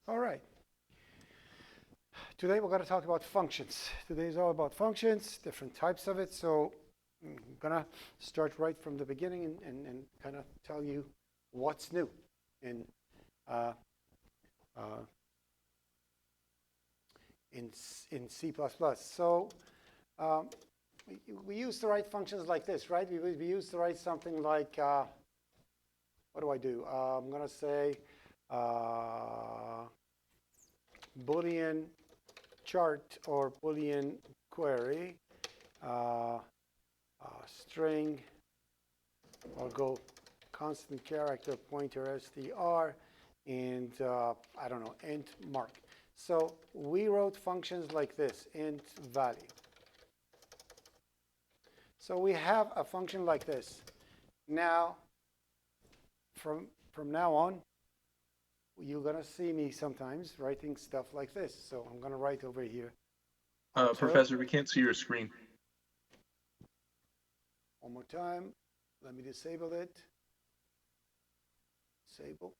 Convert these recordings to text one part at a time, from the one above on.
All right. Today we're going to talk about functions. Today is all about functions, different types of it. So I'm going to start right from the beginning and kind of tell you what's new in uh, uh, in C++. So um, we used to write functions like this, right? We used to write something like, what do I do? I'm going to say Boolean chart or Boolean query, string, I'll go constant character pointer str, and I don't know, int mark. So we wrote functions like this, int value. So we have a function like this. Now, from now on, you're going to see me sometimes writing stuff like this. So I'm going to write over here. Professor, we can't see your screen. One more time. Let me disable it. Disable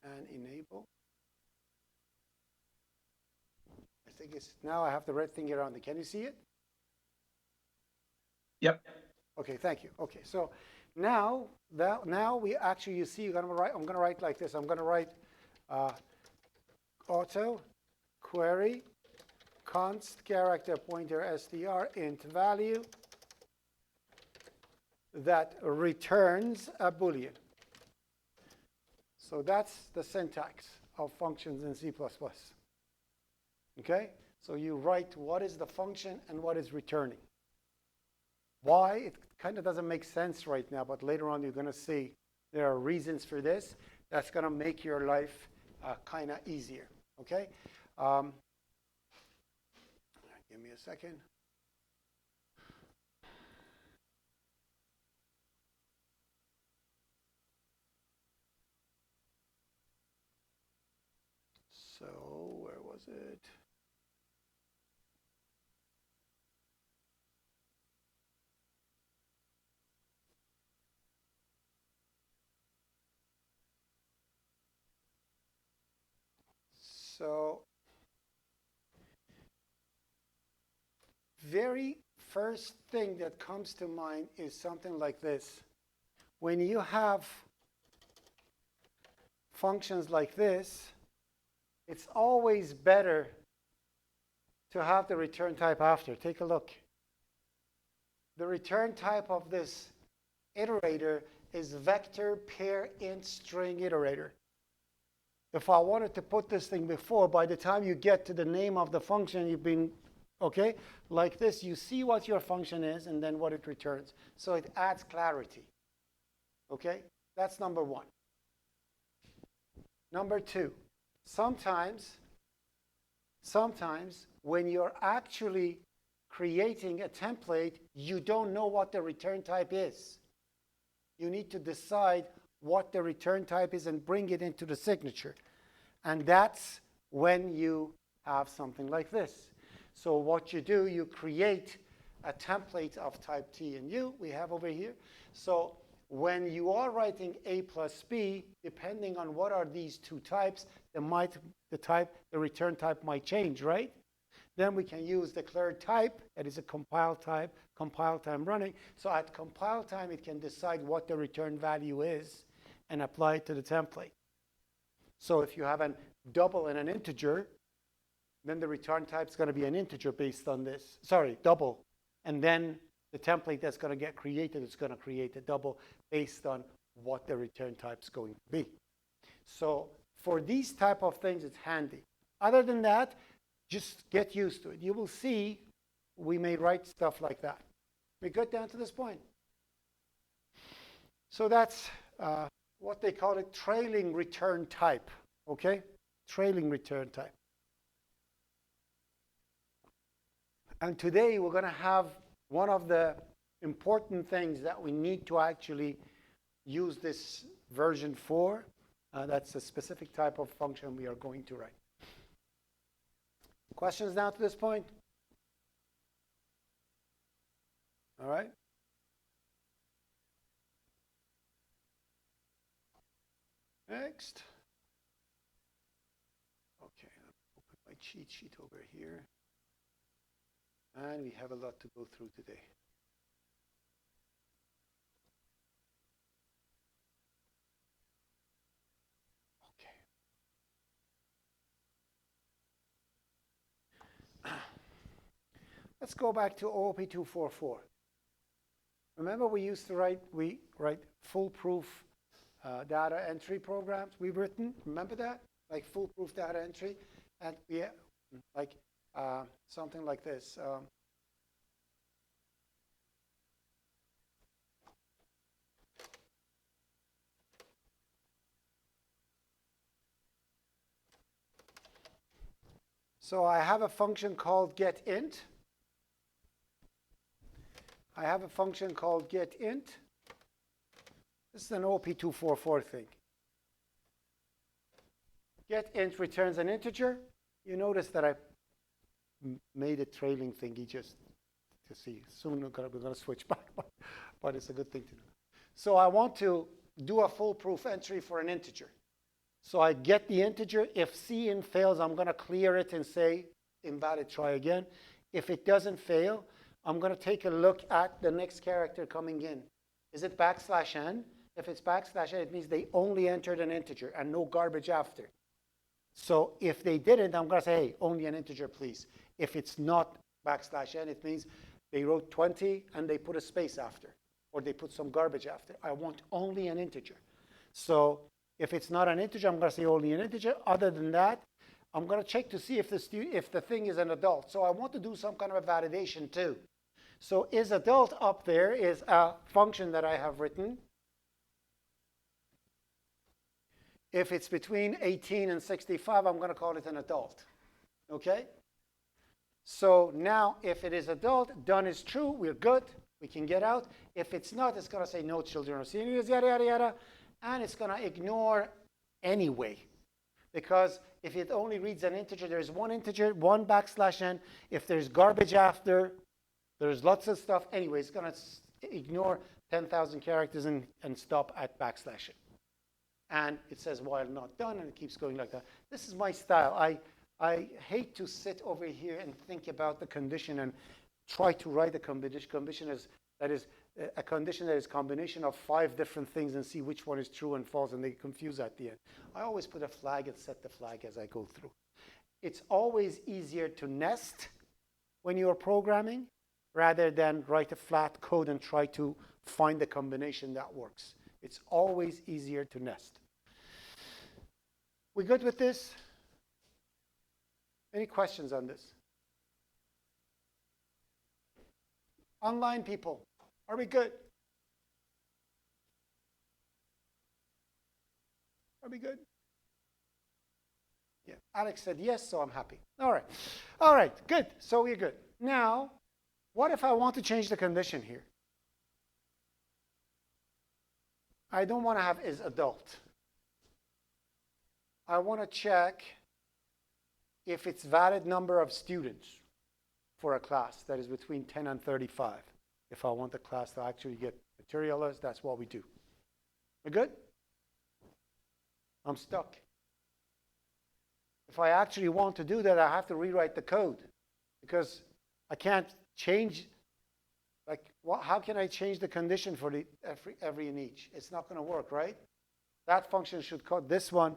and enable. I think it's now I have the red thing around it. Can you see it? Yep. Okay, thank you. Okay, so now we actually, you see, I'm going to write like this. I'm going to write auto query const character pointer str int value that returns a Boolean. So that's the syntax of functions in C++. Okay? So you write what is the function and what is returning. Why? It kind of doesn't make sense right now, but later on you're going to see there are reasons for this that's going to make your life kind of easier. Okay? Give me a second. So where was it? So very first thing that comes to mind is something like this. When you have functions like this, it's always better to have the return type after. Take a look. The return type of this iterator is vector pair int string iterator. If I wanted to put this thing before, by the time you get to the name of the function, you've been, okay, like this, you see what your function is and then what it returns. So it adds clarity. Okay, that's number one. Number two, sometimes when you're actually creating a template, you don't know what the return type is. You need to decide what the return type is and bring it into the signature. And that's when you have something like this. So what you do, you create a template of type T and U we have over here. So when you are writing A plus B, depending on what are these two types, the return type might change, right? Then we can use declared type, that is a compile time running. So at compile time, it can decide what the return value is and apply it to the template. So if you have a double and an integer, then the return type is going to be an integer based on this. Sorry, double. And then the template that's going to get created is going to create a double based on what the return type is going to be. So for these type of things, it's handy. Other than that, just get used to it. You will see we may write stuff like that. We got down to this point. So that's what they call it, trailing return type. Okay? Trailing return type. And today we're going to have one of the important things that we need to actually use this version for. That's a specific type of function we are going to write. Questions now to this point? All right. Next. cheat sheet over here. And we have a lot to go through today. Okay. Let's go back to OOP244. Remember we used to write foolproof data entry programs we've written? Remember that? Like foolproof data entry? And yeah, like something like this. So I have a function called getInt. I have a function called getInt. This is an OOP244 thing. GetInt returns an integer. You notice that I made a trailing thingy just to see. Soon we're going to switch back, but it's a good thing to do. So I want to do a foolproof entry for an integer. So I get the integer. If cin fails, I'm going to clear it and say invalid, try again. If it doesn't fail, I'm going to take a look at the next character coming in. Is it \n? If it's \n, it means they only entered an integer and no garbage after. So if they didn't, I'm going to say, hey, only an integer, please. If it's not \n, it means they wrote 20 and they put a space after, or they put some garbage after. I want only an integer. So if it's not an integer, I'm going to say only an integer. Other than that, I'm going to check to see if the thing is an adult. So I want to do some kind of a validation too. So isAdult up there is a function that I have written. If it's between 18 and 65, I'm going to call it an adult. Okay? So now if it is adult, done is true, we're good. We can get out. If it's not, it's going to say no children or seniors, yada, yada, yada. And it's going to ignore anyway. Because if it only reads an integer, there's one integer, one \n. If there's garbage after, there's lots of stuff. Anyway, it's going to ignore 10,000 characters and stop at \n. And it says while not done, and it keeps going like that. This is my style. I hate to sit over here and think about the condition and try to write a condition that is a condition that is a combination of 5 different things and see which one is true and false, and they confuse at the end. I always put a flag and set the flag as I go through. It's always easier to nest when you're programming rather than write a flat code and try to find the combination that works. It's always easier to nest. We good with this? Any questions on this? Online people, are we good? Are we good? Yeah, Alex said yes, so I'm happy. All right. All right, good. So we're good. Now, what if I want to change the condition here? I don't want to have isAdult. I want to check if it's valid number of students for a class that is between 10 and 35. If I want the class to actually get materialized, that's what we do. We good? I'm stuck. If I actually want to do that, I have to rewrite the code because I can't change. Like, how can I change the condition for the every and each? It's not going to work, right? That function should code this one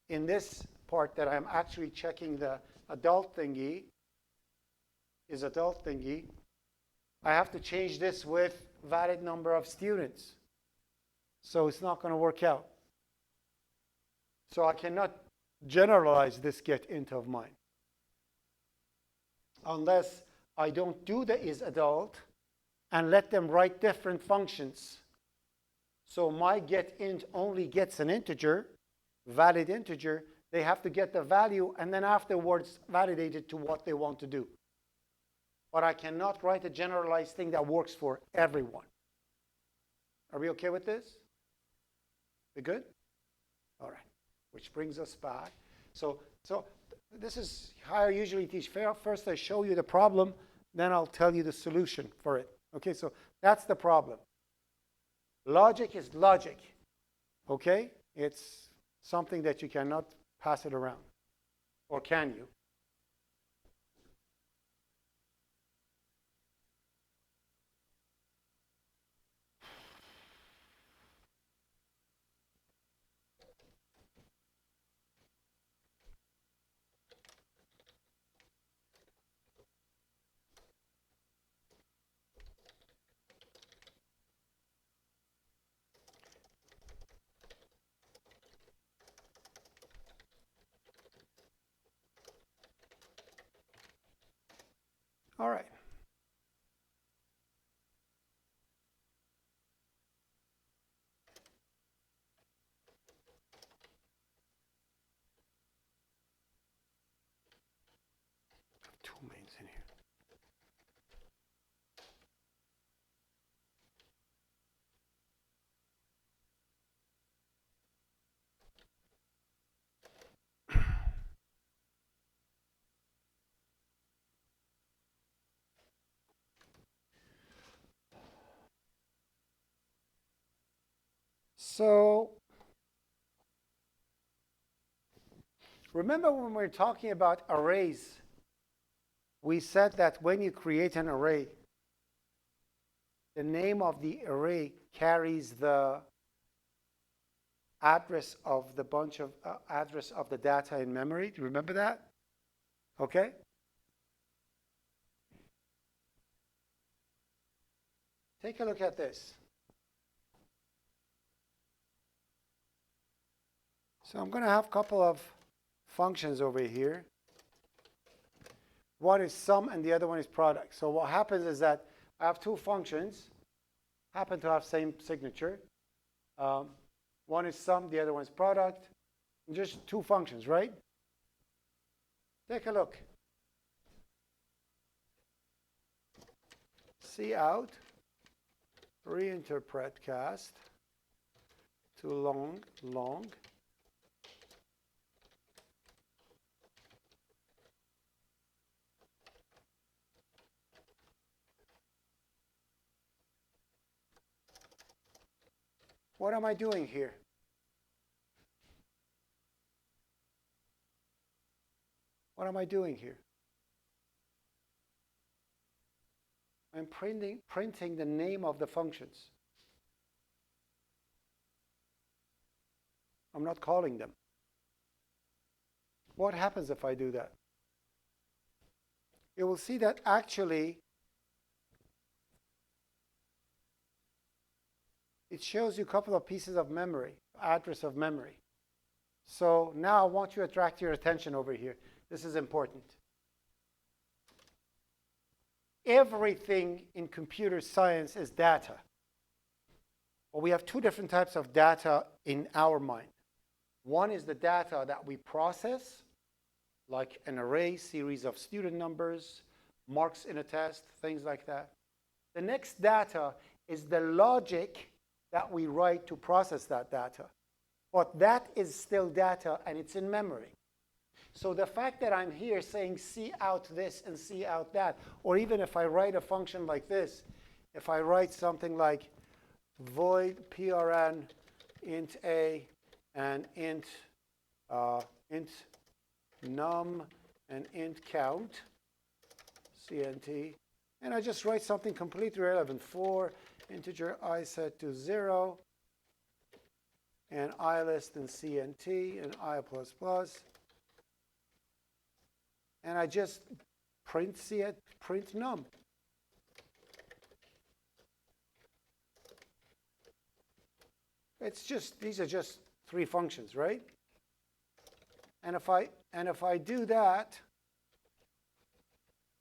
in this part that I'm actually checking the adult thingy. isAdult thingy. I have to change this with valid number of students. So it's not going to work out. So I cannot generalize this getInt of mine unless I don't do the isAdult and let them write different functions. So my getInt only gets an integer, valid integer. They have to get the value and then afterwards validate it to what they want to do. But I cannot write a generalized thing that works for everyone. Are we okay with this? We good? All right. Which brings us back. So this is how I usually teach. First I show you the problem, then I'll tell you the solution for it. Okay, so that's the problem. Logic is logic. Okay? It's something that you cannot pass it around. Or can you? All right. Two mains in here. So remember when we were talking about arrays, we said that when you create an array, the name of the array carries the address of the bunch of address of the data in memory. Do you remember that? Okay. Take a look at this. So I'm going to have a couple of functions over here. One is sum and the other one is product. So what happens is that I have two functions, happen to have same signature. One is sum, the other one is product. Just two functions, right? Take a look. Cout, reinterpret cast to long, long. What am I doing here? What am I doing here? I'm printing the name of the functions. I'm not calling them. What happens if I do that? You will see that actually it shows you a couple of pieces of memory, address of memory. So now I want you to attract your attention over here. This is important. Everything in computer science is data. Well, we have two different types of data in our mind. One is the data that we process, like an array, series of student numbers, marks in a test, things like that. The next data is the logic that we write to process that data. But that is still data, and it's in memory. So the fact that I'm here saying cout this and cout that, or even if I write a function like this, if I write something like void prn int a and int num and int count, cnt, and I just write something completely irrelevant, for integer I set to 0, and I less than cnt, and I plus plus, and I just print num. It's just, these are just three functions, right? And if I do that,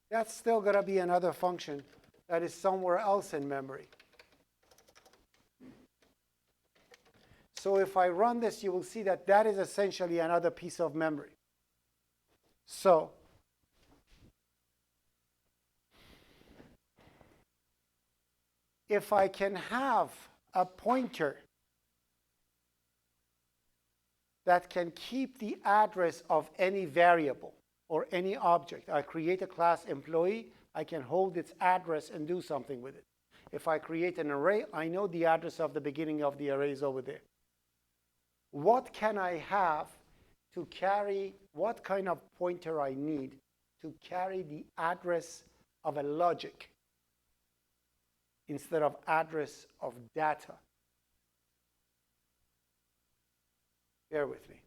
that's still going to be another function that is somewhere else in memory. So if I run this, you will see that that is essentially another piece of memory. So if I can have a pointer that can keep the address of any variable or any object, I create a class employee, I can hold its address and do something with it. If I create an array, I know the address of the beginning of the array is over there. What can I have to carry, what kind of pointer I need to carry the address of a logic instead of address of data? Bear with me.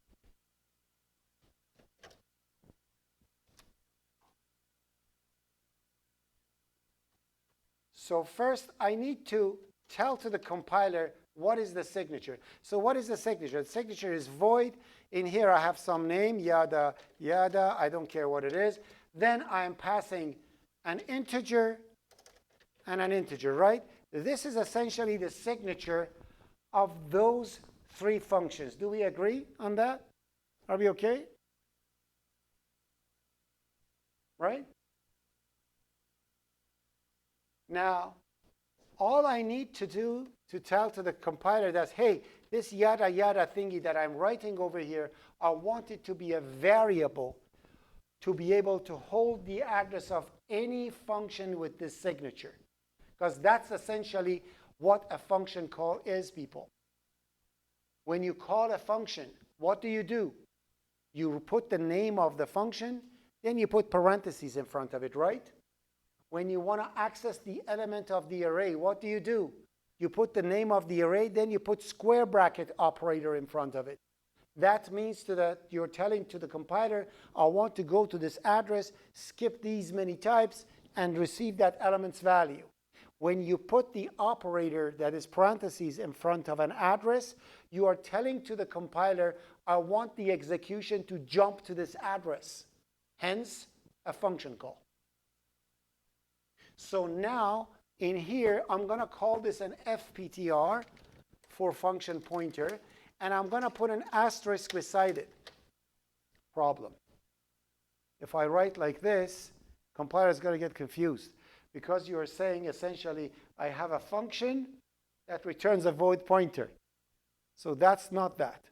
So first, I need to tell to the compiler what is the signature. So what is the signature? The signature is void. In here, I have some name, yada, yada. I don't care what it is. Then I'm passing an integer, and an integer, right? This is essentially the signature of those three functions. Do we agree on that? Are we okay? Right? Now, all I need to do to tell to the compiler that, hey, this yada yada thingy that I'm writing over here, I want it to be a variable to be able to hold the address of any function with this signature. Because that's essentially what a function call is, people. When you call a function, what do? You put the name of the function, then you put parentheses in front of it, right? When you want to access the element of the array, what do? You put the name of the array, then you put square bracket operator in front of it. That means that you're telling to the compiler, I want to go to this address, skip these many types, and receive that element's value. When you put the operator, that is parentheses, in front of an address, you are telling to the compiler, I want the execution to jump to this address. Hence, a function call. So now, in here, I'm going to call this an FPTR for function pointer, and I'm going to put an asterisk beside it. Problem. If I write like this, compiler is going to get confused because you are saying essentially, I have a function that returns a void pointer. So that's not that.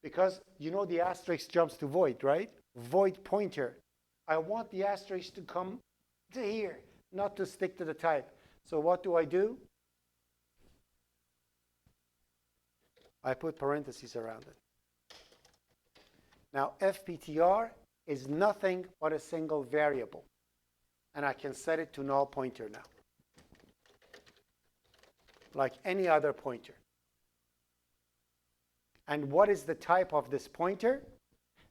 Because you know the asterisk jumps to void, right? Void pointer. I want the asterisk to come to here, not to stick to the type. So what do? I put parentheses around it. Now, FPTR is nothing but a single variable. And I can set it to null pointer now, like any other pointer. And what is the type of this pointer?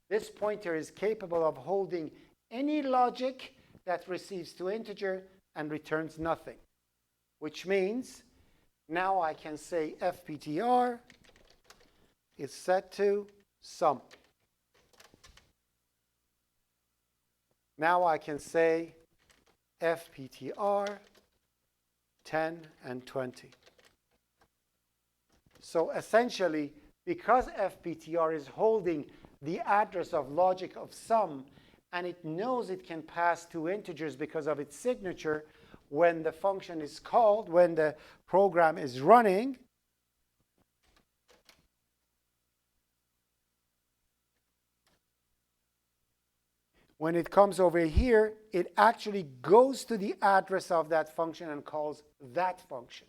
This pointer is capable of holding any logic that receives to integer and returns nothing, which means now I can say FPTR is set to sum. Now I can say FPTR 10 and 20. So essentially, because FPTR is holding the address of logic of sum, and it knows it can pass two integers because of its signature, when the function is called, when the program is running, when it comes over here, it actually goes to the address of that function and calls that function.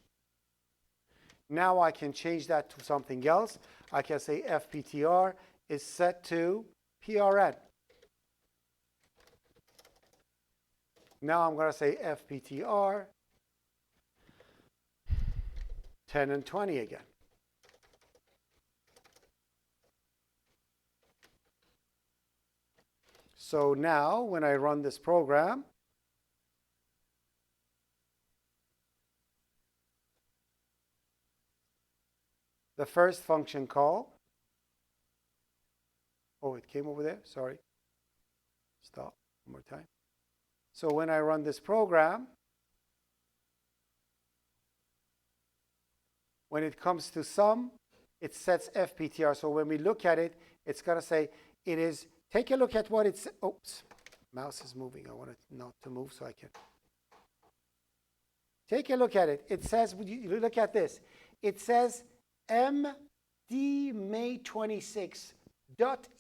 Now I can change that to something else. I can say FPTR is set to PRN. Now I'm going to say FPTR 10 and 20 again. So now when I run this program, the first function call, oh, it came over there, sorry. Stop, one more time. So when I run this program, when it comes to sum, it sets FPTR. So when we look at it, it's going to say it is, take a look at what it's, oops, mouse is moving. I want it not to move so I can. Take a look at it. It says, you look at this. It says MD May26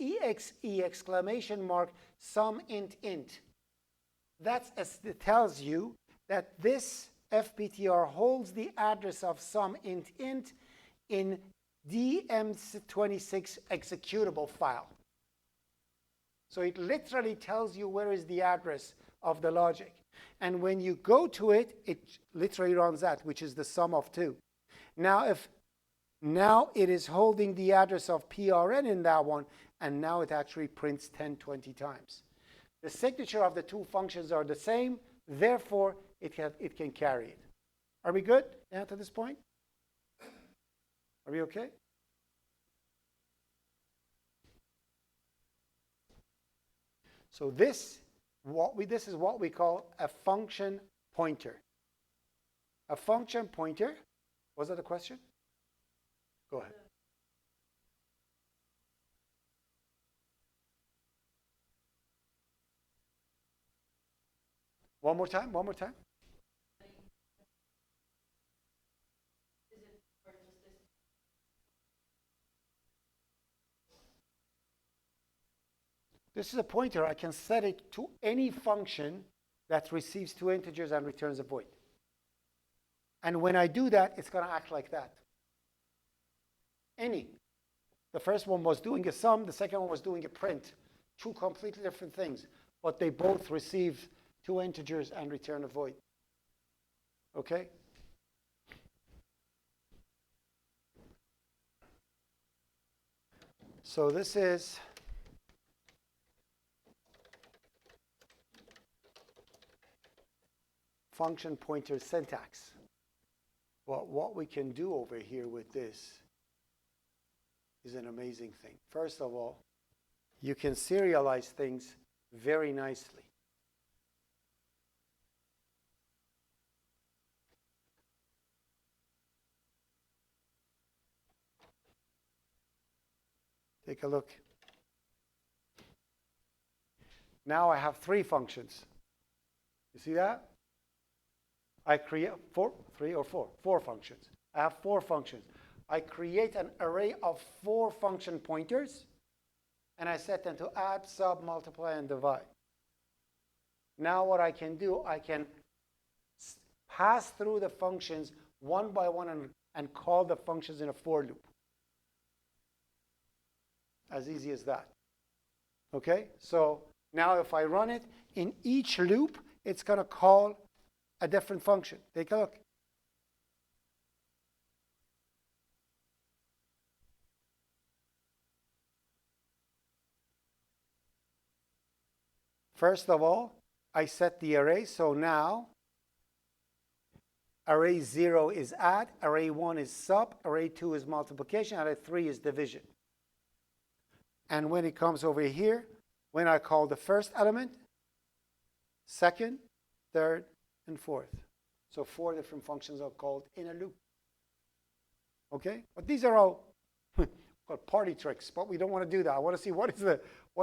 .exe exclamation mark sum int. That's it tells you that this FPTR holds the address of sum int in DM26 executable file. So it literally tells you where is the address of the logic. And when you go to it, it literally runs that, which is the sum of two. Now it is holding the address of PRN in that one, and now it actually prints 10, 20 times. The signature of the two functions are the same, therefore it can carry it. Are we good down to this point? Are we okay? So this this is what we call a function pointer. A function pointer, was that a question? Go ahead. One more time, one more time. This is a pointer. I can set it to any function that receives two integers and returns a void. And when I do that, it's going to act like that. Any. The first one was doing a sum. The second one was doing a print. Two completely different things. But they both receive two integers and return a void. Okay? So this is function pointer syntax. Well, what we can do over here with this is an amazing thing. First of all, you can serialize things very nicely. Take a look. Now I have three functions. You see that? I create four functions. I have four functions. I create an array of 4 function pointers, and I set them to add, sub, multiply, and divide. Now what I can do, I can pass through the functions one by one and call the functions in a for loop. As easy as that. Okay? So now if I run it, in each loop, it's going to call a different function. Take a look. First of all, I set the array. So now, array 0 is add, array 1 is sub, array 2 is multiplication, array 3 is division. And when it comes over here, when I call the first element, second, third, and fourth. So 4 different functions are called in a loop. Okay? But these are all party tricks, but we don't want to do that. I want to see what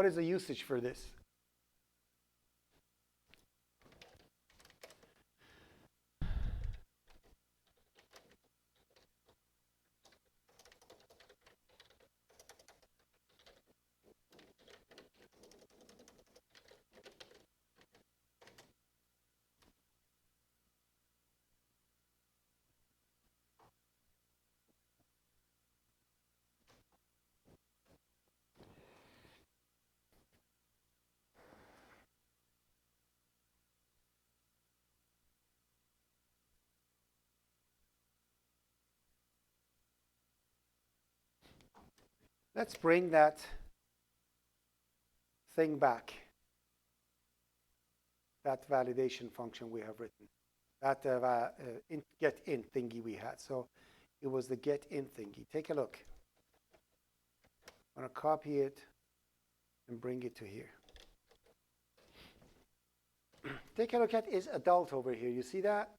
is the usage for this. Let's bring that thing back, that validation function we have written, that getInt thingy we had. So it was the getInt thingy. Take a look. I'm going to copy it and bring it to here. Take a look at is adult over here. You see that?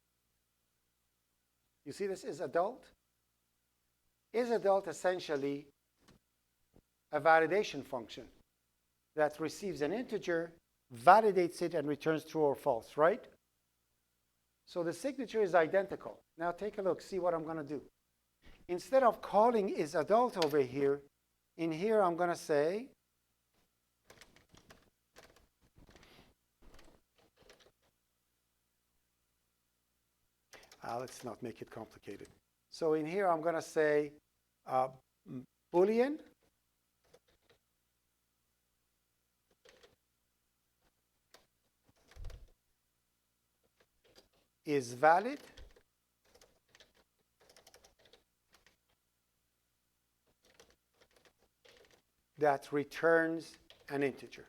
You see this is adult? Is adult essentially a validation function that receives an integer, validates it, and returns true or false, right? So the signature is identical. Now take a look, see what I'm going to do. Instead of calling is adult over here, in here I'm going to say let's not make it complicated. So in here I'm going to say Boolean is valid that returns an integer.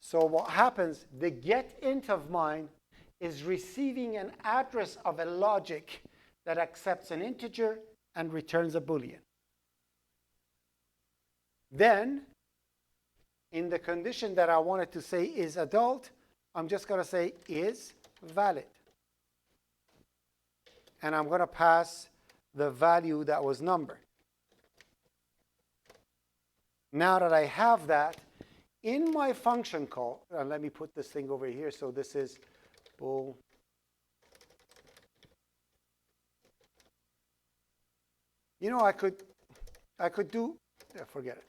So what happens, the getInt of mine is receiving an address of a logic that accepts an integer and returns a Boolean. Then In the condition that I wanted to say is adult, I'm just going to say is valid. And I'm going to pass the value that was numbered. Now that I have that, in my function call, and let me put this thing over here. So this is bool. You know, I could do, forget it.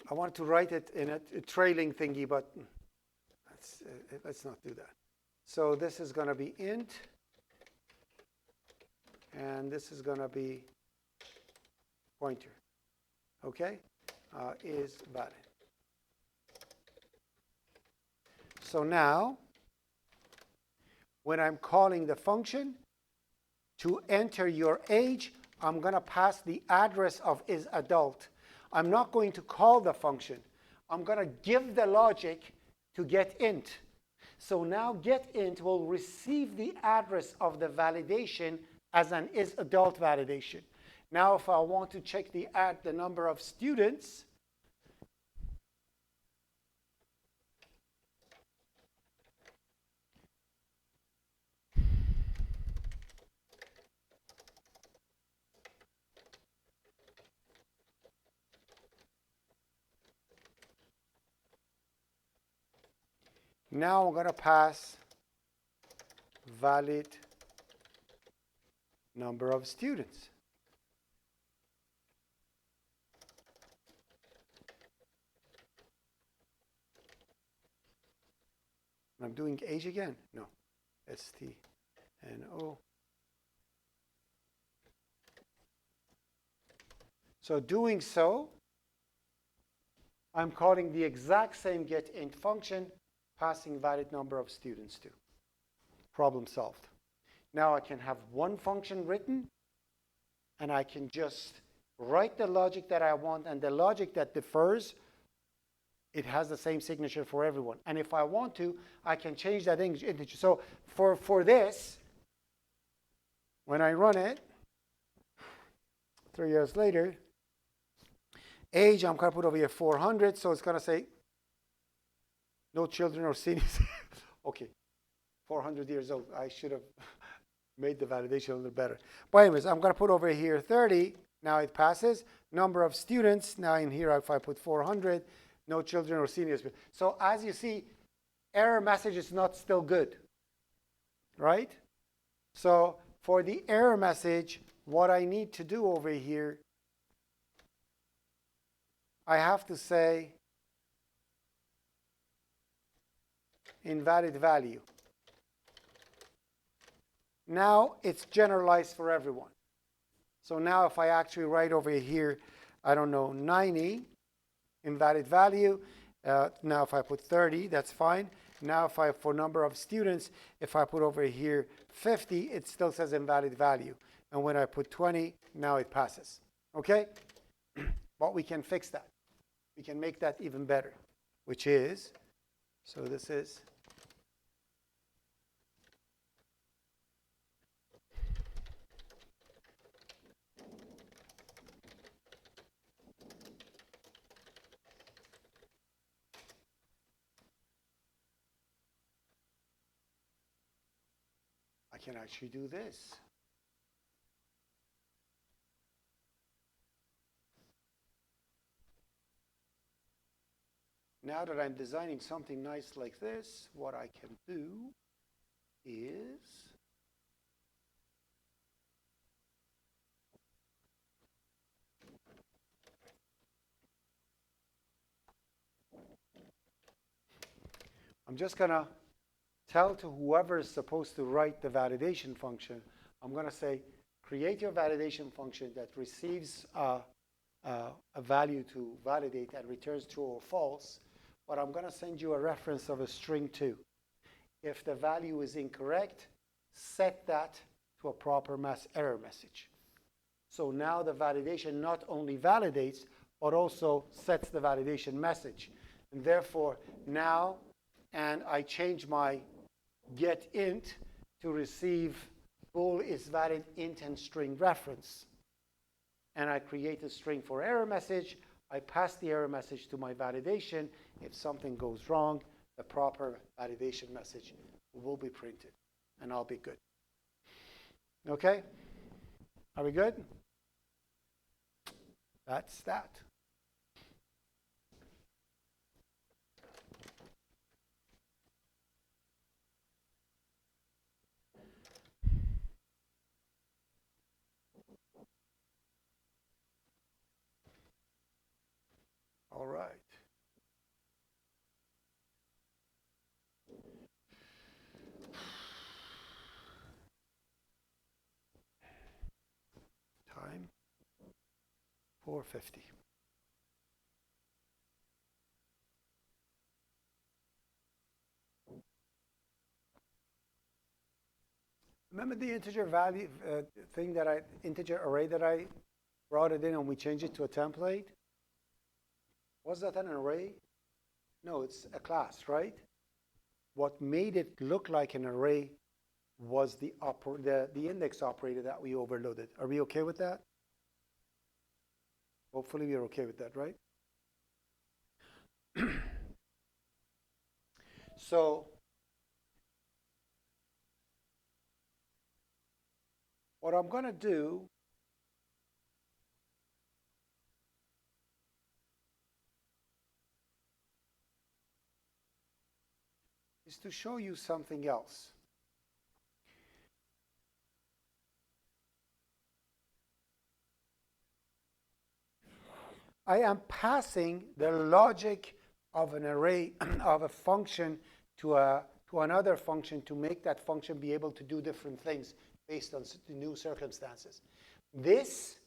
I want to write it in a trailing thingy, but let's not do that. So this is going to be int, and this is going to be pointer. Okay? Is valid. So now, when I'm calling the function, to enter your age, I'm going to pass the address of is adult. I'm not going to call the function. I'm going to give the logic to get int. So now getInt will receive the address of the validation as an is adult validation. Now if I want to check the number of students, now I'm going to pass valid number of students. I'm doing age again? No. STNO. So doing so, I'm calling the exact same getInt function, passing valid number of students to. Problem solved. Now I can have one function written, and I can just write the logic that I want, and the logic that differs, it has the same signature for everyone. And if I want to, I can change that integer. So for this, when I run it, 3 years later, age, I'm going to put over here 400, so it's going to say no children or seniors. Okay, 400 years old. I should have made the validation a little better. But anyways, I'm going to put over here 30. Now it passes. Number of students. Now in here, if I put 400, no children or seniors. So as you see, error message is not still good, right? So for the error message, what I need to do over here, I have to say invalid value. Now it's generalized for everyone. So now if I actually write over here, I don't know, 90, invalid value. Now if I put 30, that's fine. Now if I, for number of students, if I put over here 50, it still says invalid value. And when I put 20, now it passes. Okay? But we can fix that. We can make that even better, which is, so this is, I can actually do this. Now that I'm designing something nice like this, what I can do is I'm just going to tell to whoever is supposed to write the validation function, I'm going to say, create your validation function that receives a value to validate and returns true or false. But I'm going to send you a reference of a string too. If the value is incorrect, set that to a proper error message. So now the validation not only validates, but also sets the validation message. And therefore, now, and I change my getInt to receive bool is valid int and string reference. And I create a string for error message. I pass the error message to my validation. If something goes wrong, the proper validation message will be printed, and I'll be good. Okay? Are we good? That's that. All right. Time 4:50. Remember the integer value integer array that I brought it in and we changed it to a template? Was that an array? No, it's a class, right? What made it look like an array was the index operator that we overloaded. Are we okay with that? Hopefully we're okay with that, right? So what I'm going to do is to show you something else. I am passing the logic of an array of a function to another function to make that function be able to do different things based on new circumstances. This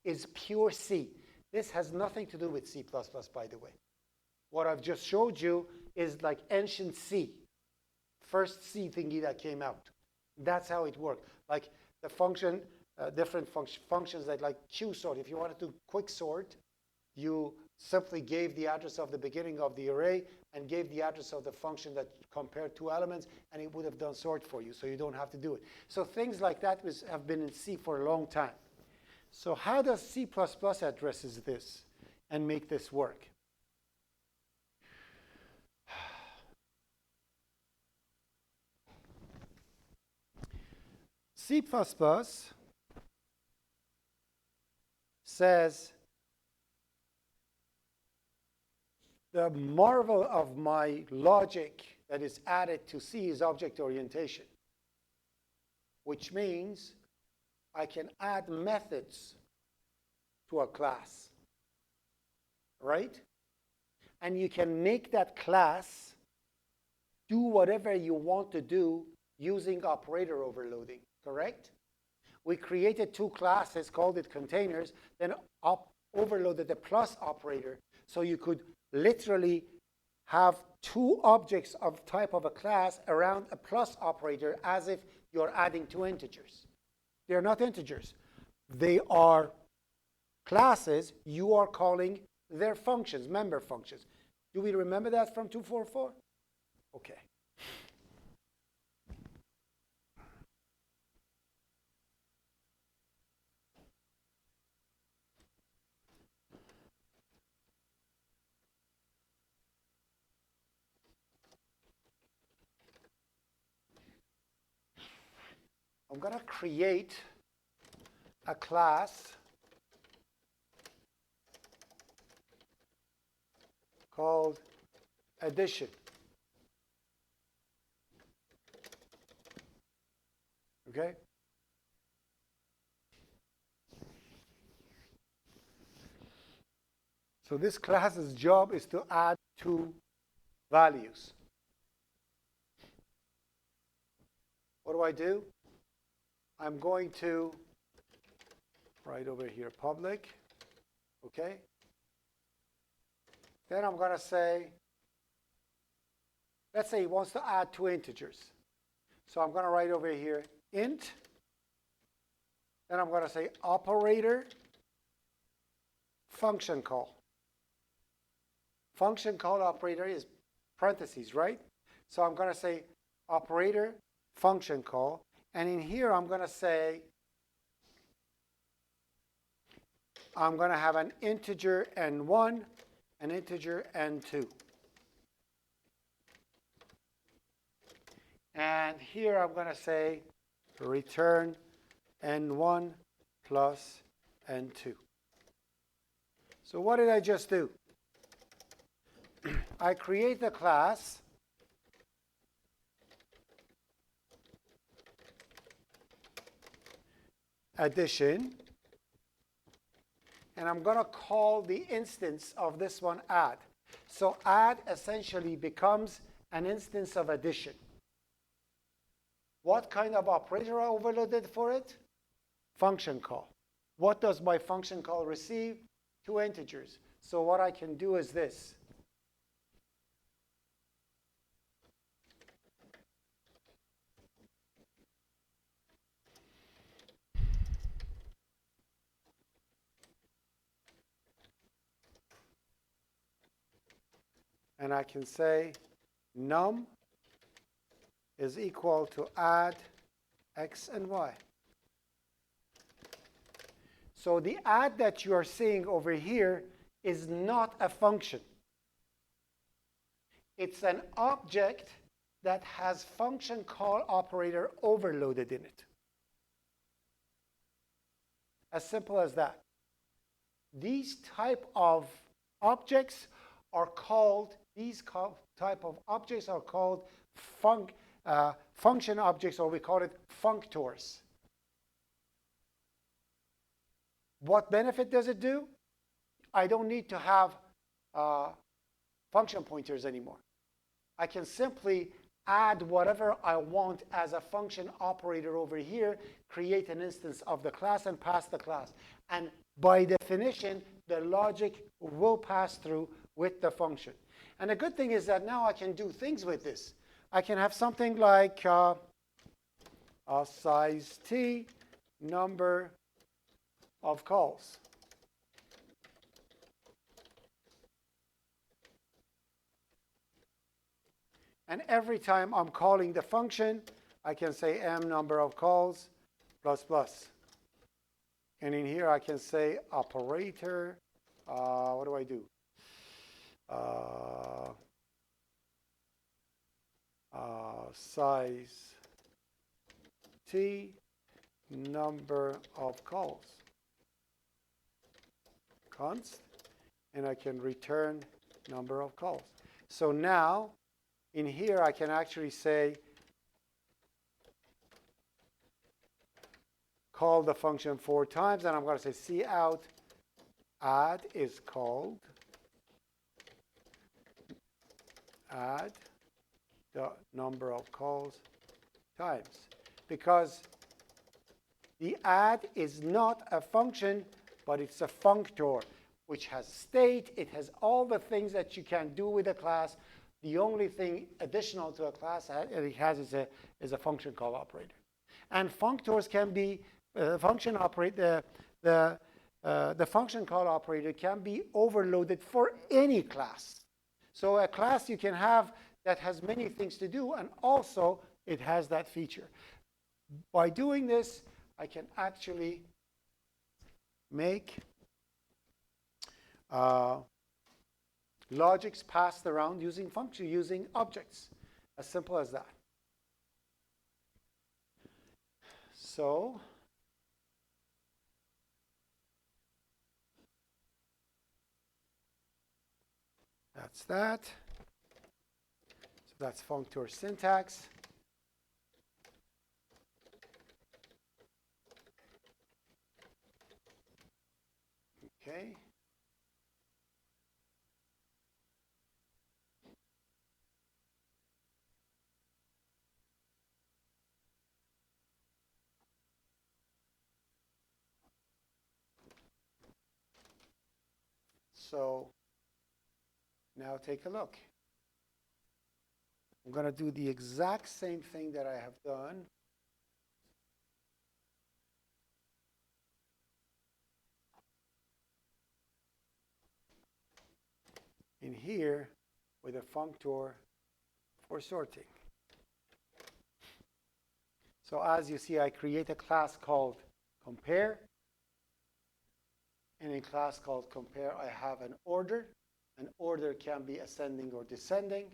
is pure C. This has nothing to do with C++, by the way. What I've just showed you is like ancient C, first C thingy that came out. That's how it worked. Like the function, different functions that like QSort. If you wanted to quick sort, you simply gave the address of the beginning of the array and gave the address of the function that compared two elements, and it would have done sort for you, so you don't have to do it. So things like that have been in C for a long time. So how does C++ addresses this and make this work? C++ says, the marvel of my logic that is added to C is object orientation, which means I can add methods to a class, right? And you can make that class do whatever you want to do using operator overloading, correct? We created two classes, called it containers, then overloaded the plus operator, so you could literally have two objects of type of a class around a plus operator as if you're adding two integers. They're not integers. They are classes. You are calling their functions, member functions. Do we remember that from 244? Okay. I'm going to create a class called addition. Okay? So this class's job is to add two values. What do I do? I'm going to write over here public, okay? Then I'm going to say, let's say he wants to add two integers. So I'm going to write over here int. Then I'm going to say operator function call. Function call operator is parentheses, right? So I'm going to say operator function call. And in here, I'm going to say I'm going to have an integer n1, an integer n2. And here I'm going to say return n1 plus n2. So what did I just do? I create the class addition, and I'm going to call the instance of this one add. So add essentially becomes an instance of addition. What kind of operator I overloaded for it? Function call. What does my function call receive? 2 integers. So what I can do is this. And I can say num is equal to add x and y. So the add that you are seeing over here is not a function. It's an object that has function call operator overloaded in it. As simple as that. These type of objects are called, type of objects are called function objects, or we call it functors. What benefit does it do? I don't need to have function pointers anymore. I can simply add whatever I want as a function operator over here, create an instance of the class, and pass the class. And by definition, the logic will pass through with the function. And the good thing is that now I can do things with this. I can have something like size t, number of calls. And every time I'm calling the function, I can say m number of calls plus plus. And in here I can say operator, what do I do? Size t, number of calls. Const, and I can return number of calls. So now, in here, I can actually say, call the function 4 times, and I'm going to say cout add is called add the number of calls times. Because the add is not a function, but it's a functor, which has state. It has all the things that you can do with a class. The only thing additional to a class it has is a function call operator. And functors can be the function call operator can be overloaded for any class. So a class you can have that has many things to do, and also it has that feature. By doing this, I can actually make logics passed around using objects. As simple as that. So that's that. So that's functor syntax. Okay. So now take a look. I'm going to do the exact same thing that I have done. In here with a functor for sorting. So as you see, I create a class called compare. And in class called compare, I have an order. An order can be ascending or descending.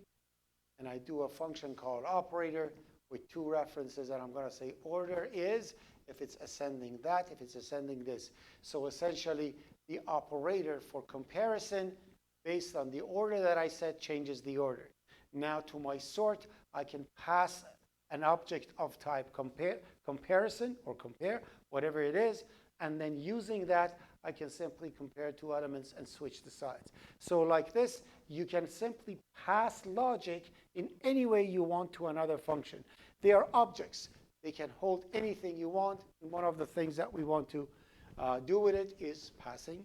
And I do a function called operator with two references, and I'm going to say order is, if it's ascending that, if it's ascending this. So essentially, the operator for comparison based on the order that I set changes the order. Now to my sort, I can pass an object of type comparison or compare, whatever it is, and then using that, I can simply compare two elements and switch the sides. So like this, you can simply pass logic in any way you want to another function. They are objects. They can hold anything you want. And one of the things that we want to do with it is passing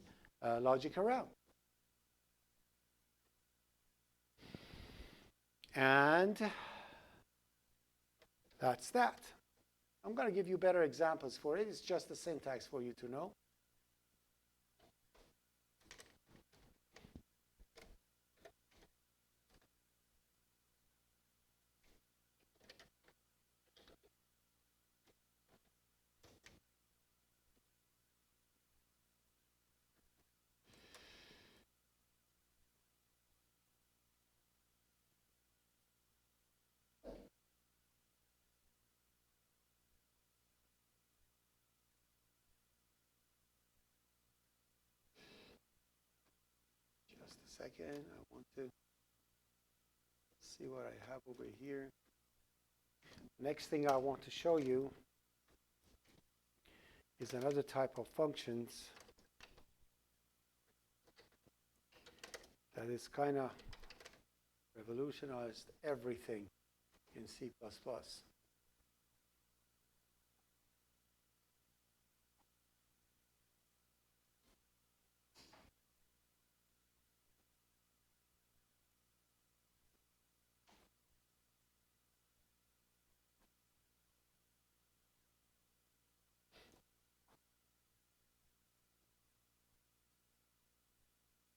logic around. And that's that. I'm going to give you better examples for it. It's just the syntax for you to know. Just a second. I want to see what I have over here. Next thing I want to show you is another type of functions that is kind of revolutionized everything in C++.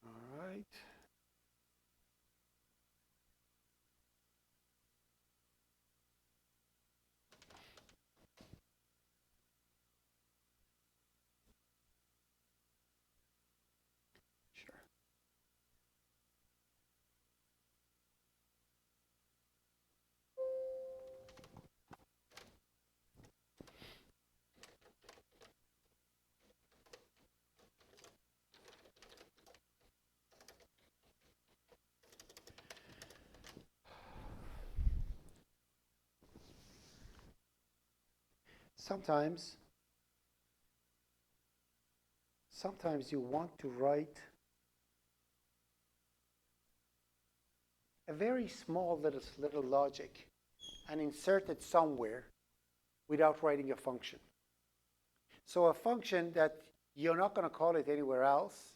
All right. Sure. Sometimes you want to write a very small little logic and insert it somewhere without writing a function. So a function that you're not going to call it anywhere else,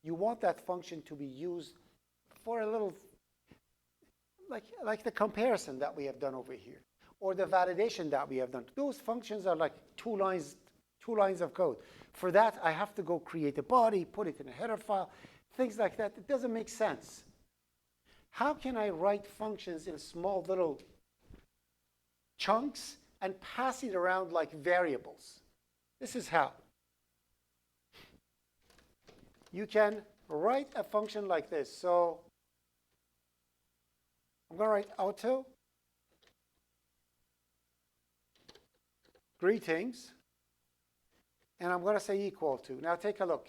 you want that function to be used for a little, like the comparison that we have done over here, or the validation that we have done. Those functions are like two lines of code. For that, I have to go create a body, put it in a header file, things like that. It doesn't make sense. How can I write functions in small little chunks and pass it around like variables? This is how. You can write a function like this. So I'm going to write auto greetings, and I'm going to say equal to. Now take a look.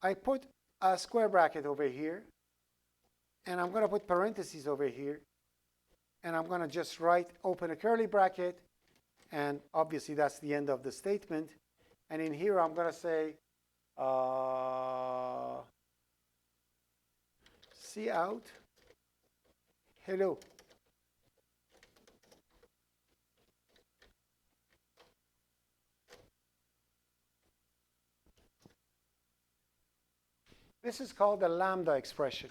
I put a square bracket over here, and I'm going to put parentheses over here, and I'm going to just write open a curly bracket, and obviously that's the end of the statement. And in here I'm going to say cout hello. This is called a lambda expression.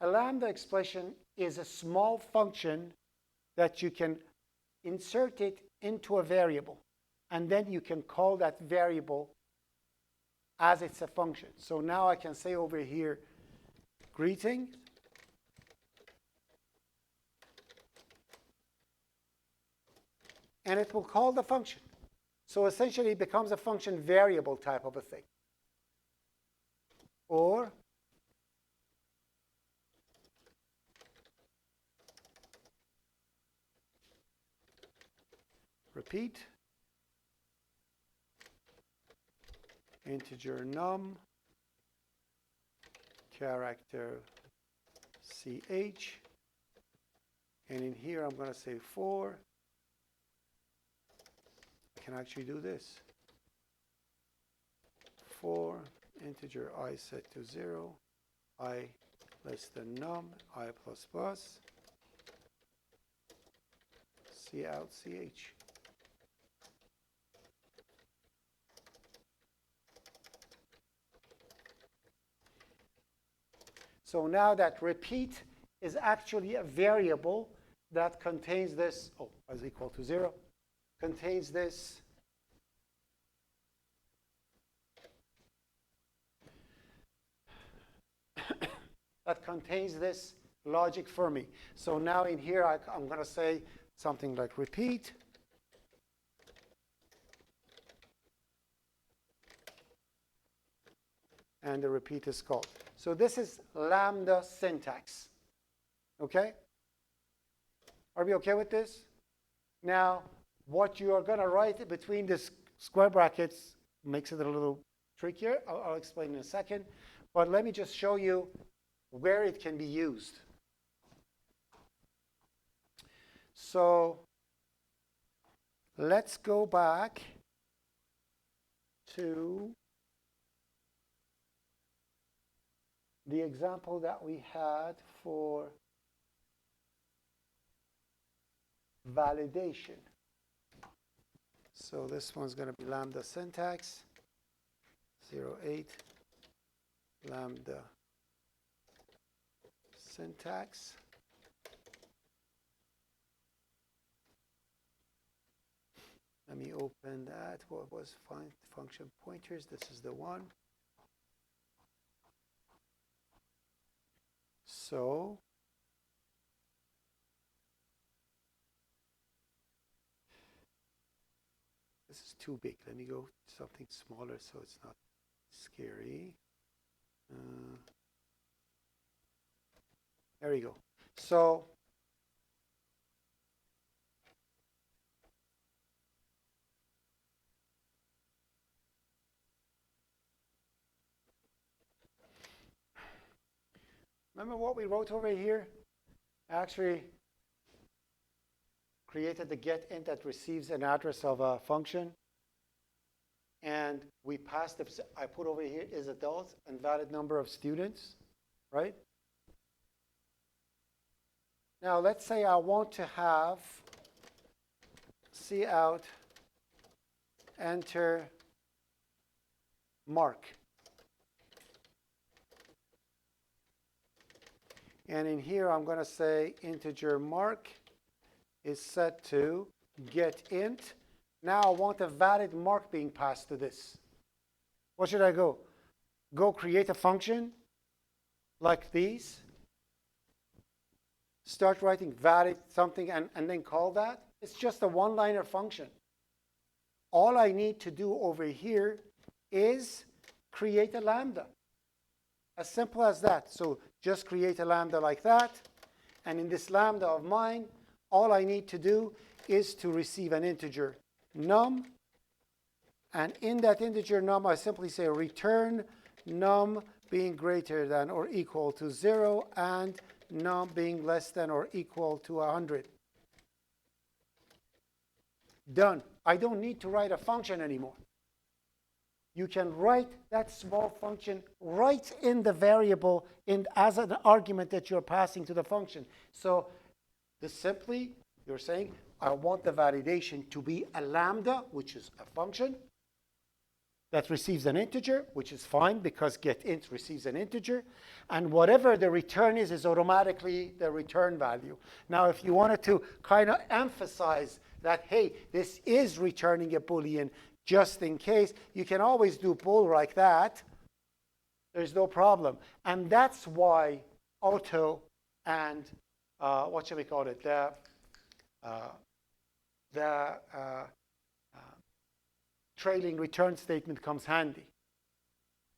A lambda expression is a small function that you can insert it into a variable, and then you can call that variable as it's a function. So now I can say over here, greeting, and it will call the function. So essentially it becomes a function variable type of a thing. Or repeat integer num character ch, and in here I'm going to say for. I can actually do this. For integer I set to 0, I less than num, I plus plus, cout ch. So now that repeat is actually a variable that contains this, is equal to 0, contains this that contains this logic for me. So now in here I'm going to say something like repeat and the repeat is called. So this is lambda syntax. Okay? Are we okay with this? Now, what you are going to write between the square brackets makes it a little trickier. I'll explain in a second. But let me just show you where it can be used. So let's go back to the example that we had for validation. So this one's going to be lambda syntax 08 lambda syntax. Let me open that. What was function pointers? This is the one. So this is too big. Let me go to something smaller so it's not scary. There we go. So remember what we wrote over here? Actually created the getInt that receives an address of a function. And we passed, I put over here is adults and valid number of students, right? Now let's say I want to have cout enter mark. And in here I'm going to say integer mark is set to getInt. Now I want a valid mark being passed to this. What should I go? Go create a function like these. Start writing valid something and then call that. It's just a one-liner function. All I need to do over here is create a lambda. As simple as that. So just create a lambda like that. And in this lambda of mine, all I need to do is to receive an integer num. And in that integer num, I simply say return num being greater than or equal to 0 and num being less than or equal to 100. Done. I don't need to write a function anymore. You can write that small function right in the variable as an argument that you're passing to the function. So this simply, you're saying, I want the validation to be a lambda, which is a function that receives an integer, which is fine because getInt receives an integer. And whatever the return is automatically the return value. Now, if you wanted to kind of emphasize that, hey, this is returning a Boolean just in case, you can always do bool like that. There's no problem. And that's why auto and, what should we call it? trailing return statement comes handy.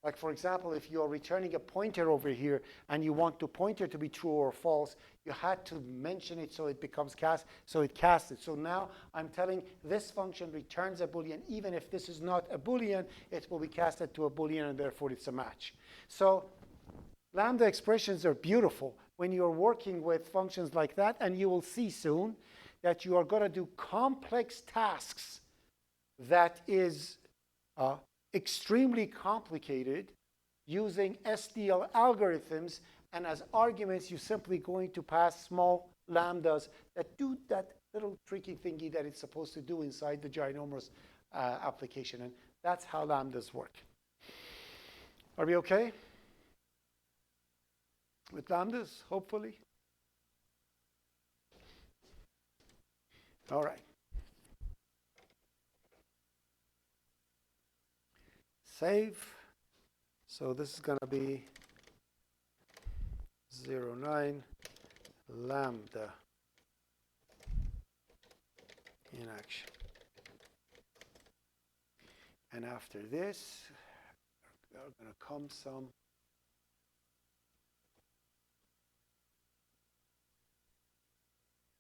Like, for example, if you're returning a pointer over here and you want the pointer to be true or false, you had to mention it so it becomes so it casts it. So now I'm telling this function returns a Boolean. Even if this is not a Boolean, it will be casted to a Boolean, and therefore it's a match. So lambda expressions are beautiful when you're working with functions like that, and you will see soon that you are going to do complex tasks that is extremely complicated using SDL algorithms, and as arguments you're simply going to pass small lambdas that do that little tricky thingy that it's supposed to do inside the ginormous application, and that's how lambdas work. Are we okay with lambdas, hopefully? All right. Save. So this is going to be 09 lambda in action. And after this, there are going to come some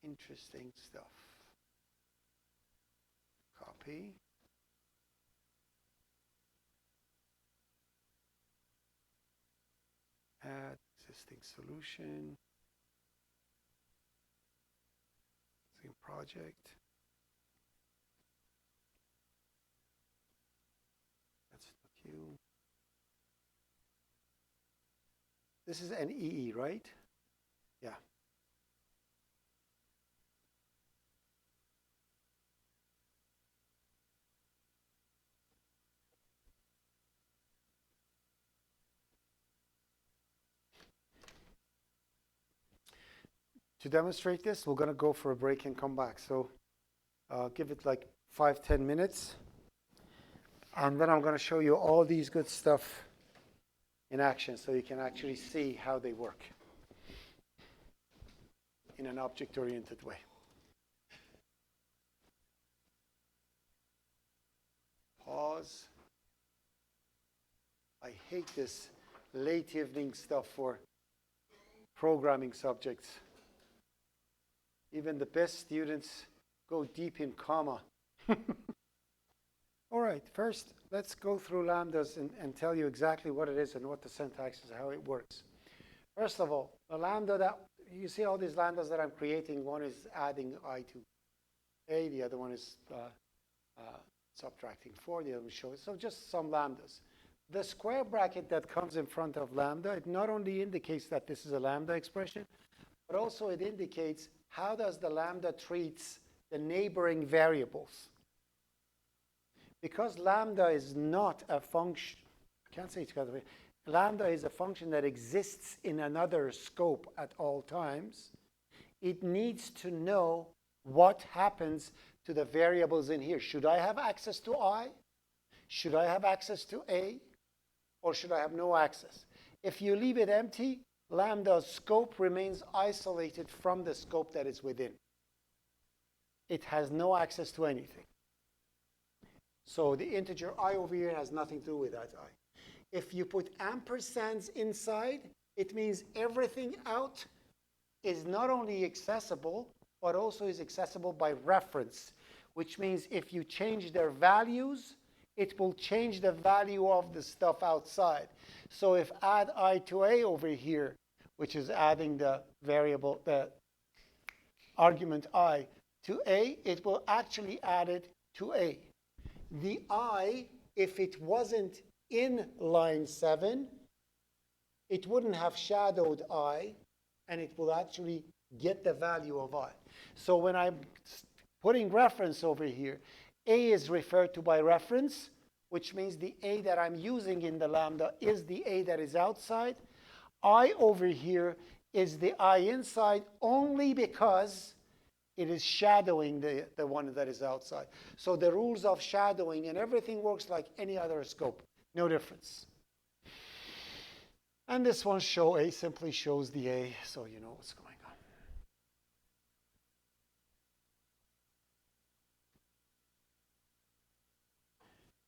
interesting stuff. Copy. Add existing solution. Same project. That's the queue. This is an EE, right? Yeah. To demonstrate this, we're going to go for a break and come back. So give it like 5-10 minutes. And then I'm going to show you all these good stuff in action so you can actually see how they work in an object-oriented way. Pause. I hate this late evening stuff for programming subjects. Even the best students go deep in comma. All right, first, let's go through lambdas and tell you exactly what it is and what the syntax is, how it works. First of all, the lambda that, you see all these lambdas that I'm creating, one is adding I to A, the other one is subtracting 4, the other one shows, so just some lambdas. The square bracket that comes in front of lambda, it not only indicates that this is a lambda expression, but also it indicates how does the lambda treats the neighboring variables. Because lambda is not a function, I can't say it's got a, lambda is a function that exists in another scope at all times, it needs to know what happens to the variables in here. Should I have access to I? Should I have access to A? Or should I have no access? If you leave it empty, lambda's scope remains isolated from the scope that is within. It has no access to anything. So the integer I over here has nothing to do with that I. If you put ampersands inside, it means everything out is not only accessible, but also is accessible by reference, which means if you change their values, it will change the value of the stuff outside. So if add I to A over here, which is adding the variable, the argument I to A, it will actually add it to A. The I, if it wasn't in line 7, it wouldn't have shadowed I, and it will actually get the value of I. So when I'm putting reference over here, A is referred to by reference, which means the A that I'm using in the lambda is the A that is outside. I over here is the I inside only because it is shadowing the one that is outside. So the rules of shadowing and everything works like any other scope. No difference. And this one show A simply shows the A, so you know what's going on.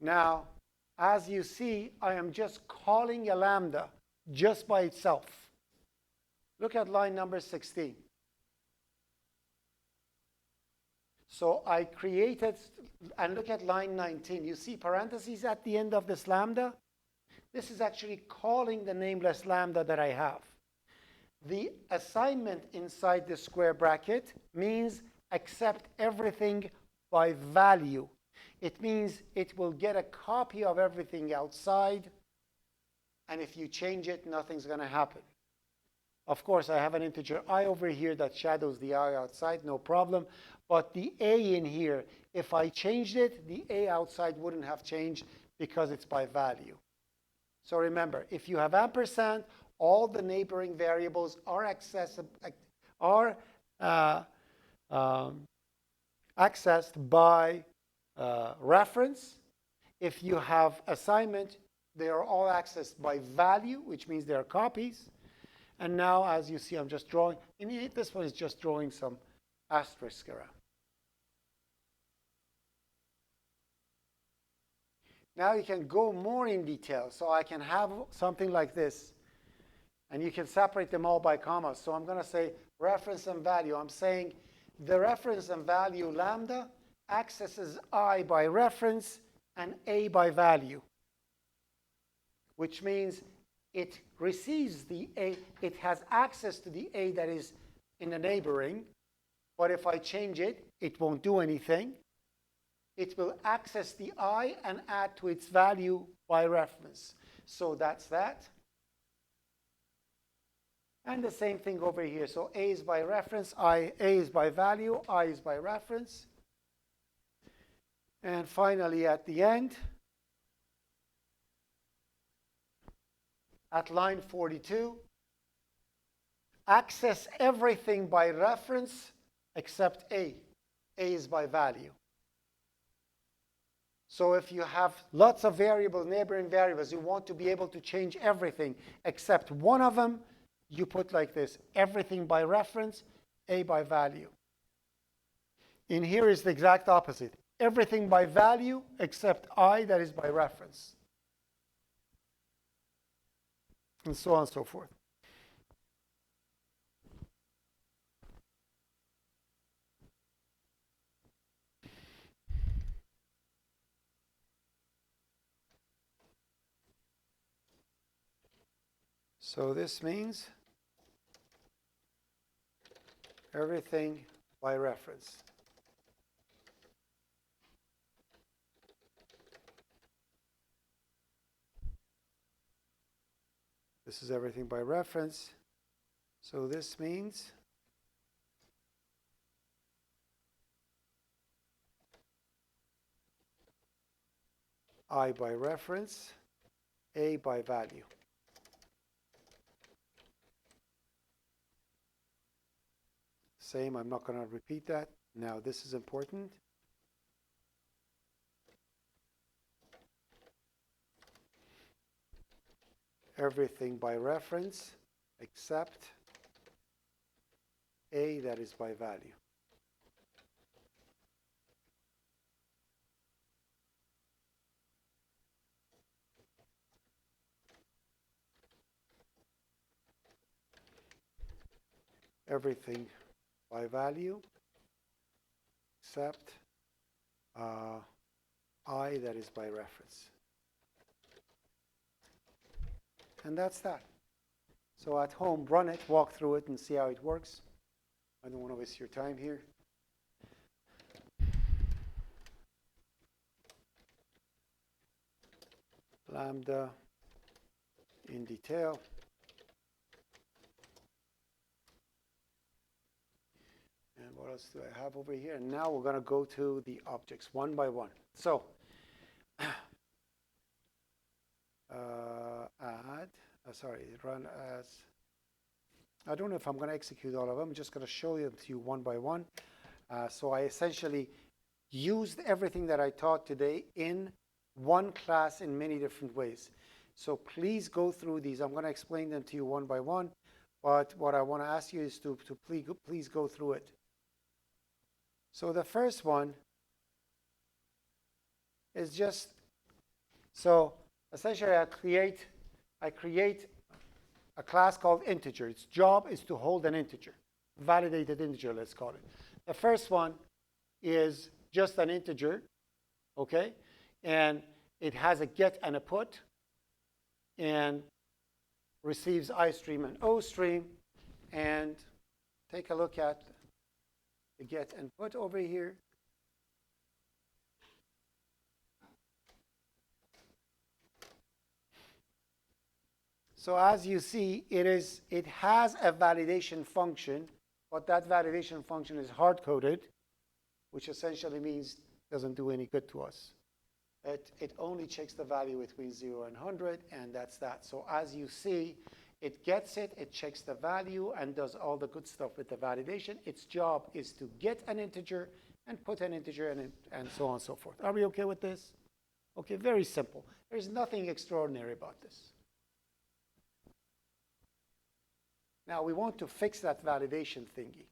Now, as you see, I am just calling a lambda just by itself. Look at line number 16. So I created, and look at line 19. You see parentheses at the end of this lambda? This is actually calling the nameless lambda that I have. The assignment inside the square bracket means accept everything by value. It means it will get a copy of everything outside, and if you change it, nothing's going to happen. Of course, I have an integer I over here that shadows the I outside, no problem. But the A in here, if I changed it, the A outside wouldn't have changed because it's by value. So remember, if you have ampersand, all the neighboring variables are accessed by reference. If you have assignment, they are all accessed by value, which means they are copies. And now, as you see, I'm just drawing. This one is just drawing some asterisk around. Now you can go more in detail. So I can have something like this. And you can separate them all by commas. So I'm going to say reference and value. I'm saying the reference and value lambda accesses I by reference and A by value, which means it receives the A, it has access to the A that is in the neighboring, but if I change it, it won't do anything. It will access the I and add to its value by reference. So that's that. And the same thing over here. So A is by reference, A is by value, I is by reference. And finally, at the end, at line 42, access everything by reference except A. A is by value. So if you have lots of variables, neighboring variables, you want to be able to change everything except one of them, you put like this, everything by reference, A by value. In here is the exact opposite. Everything by value except I, that is by reference. And so on and so forth. So this means everything by reference. This is everything by reference. So this means I by reference, A by value. Same, I'm not going to repeat that. Now this is important. Everything by reference except A, that is by value. Everything by value except I, that is by reference. And that's that. So at home, run it, walk through it, and see how it works. I don't want to waste your time here. Lambda in detail. And what else do I have over here? And now we're going to go to the objects one by one. So run as, I don't know if I'm going to execute all of them. I'm just going to show them to you one by one. So I essentially used everything that I taught today in one class in many different ways. So please go through these. I'm going to explain them to you one by one. But what I want to ask you is to please go through it. So the first one is just So essentially, I create a class called integer. Its job is to hold an integer, validated integer, let's call it. The first one is just an integer, okay? And it has a get and a put, and receives iStream and OStream. And take a look at the get and put over here. So as you see, it has a validation function, but that validation function is hard-coded, which essentially means it doesn't do any good to us. It only checks the value between 0 and 100, and that's that. So as you see, it gets it, it checks the value, and does all the good stuff with the validation. Its job is to get an integer and put an integer and so on and so forth. Are we okay with this? Okay, very simple. There's nothing extraordinary about this. Now, we want to fix that validation thingy.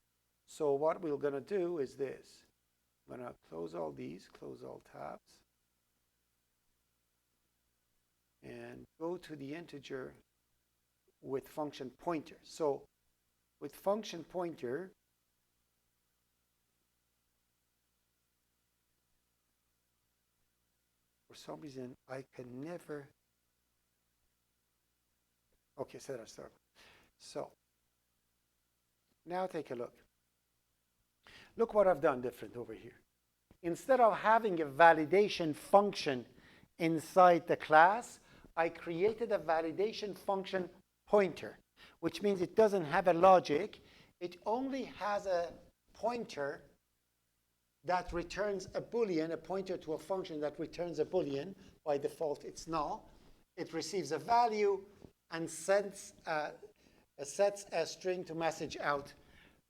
So what we're going to do is this. I'm going to close all these, close all tabs, and go to the integer with function pointer. So with function pointer, for some reason, I can never. Okay, so let's start. So now take a look. Look what I've done different over here. Instead of having a validation function inside the class, I created a validation function pointer, which means it doesn't have a logic. It only has a pointer that returns a Boolean, a pointer to a function that returns a Boolean. By default, it's null. It receives a value and sets a string to message out.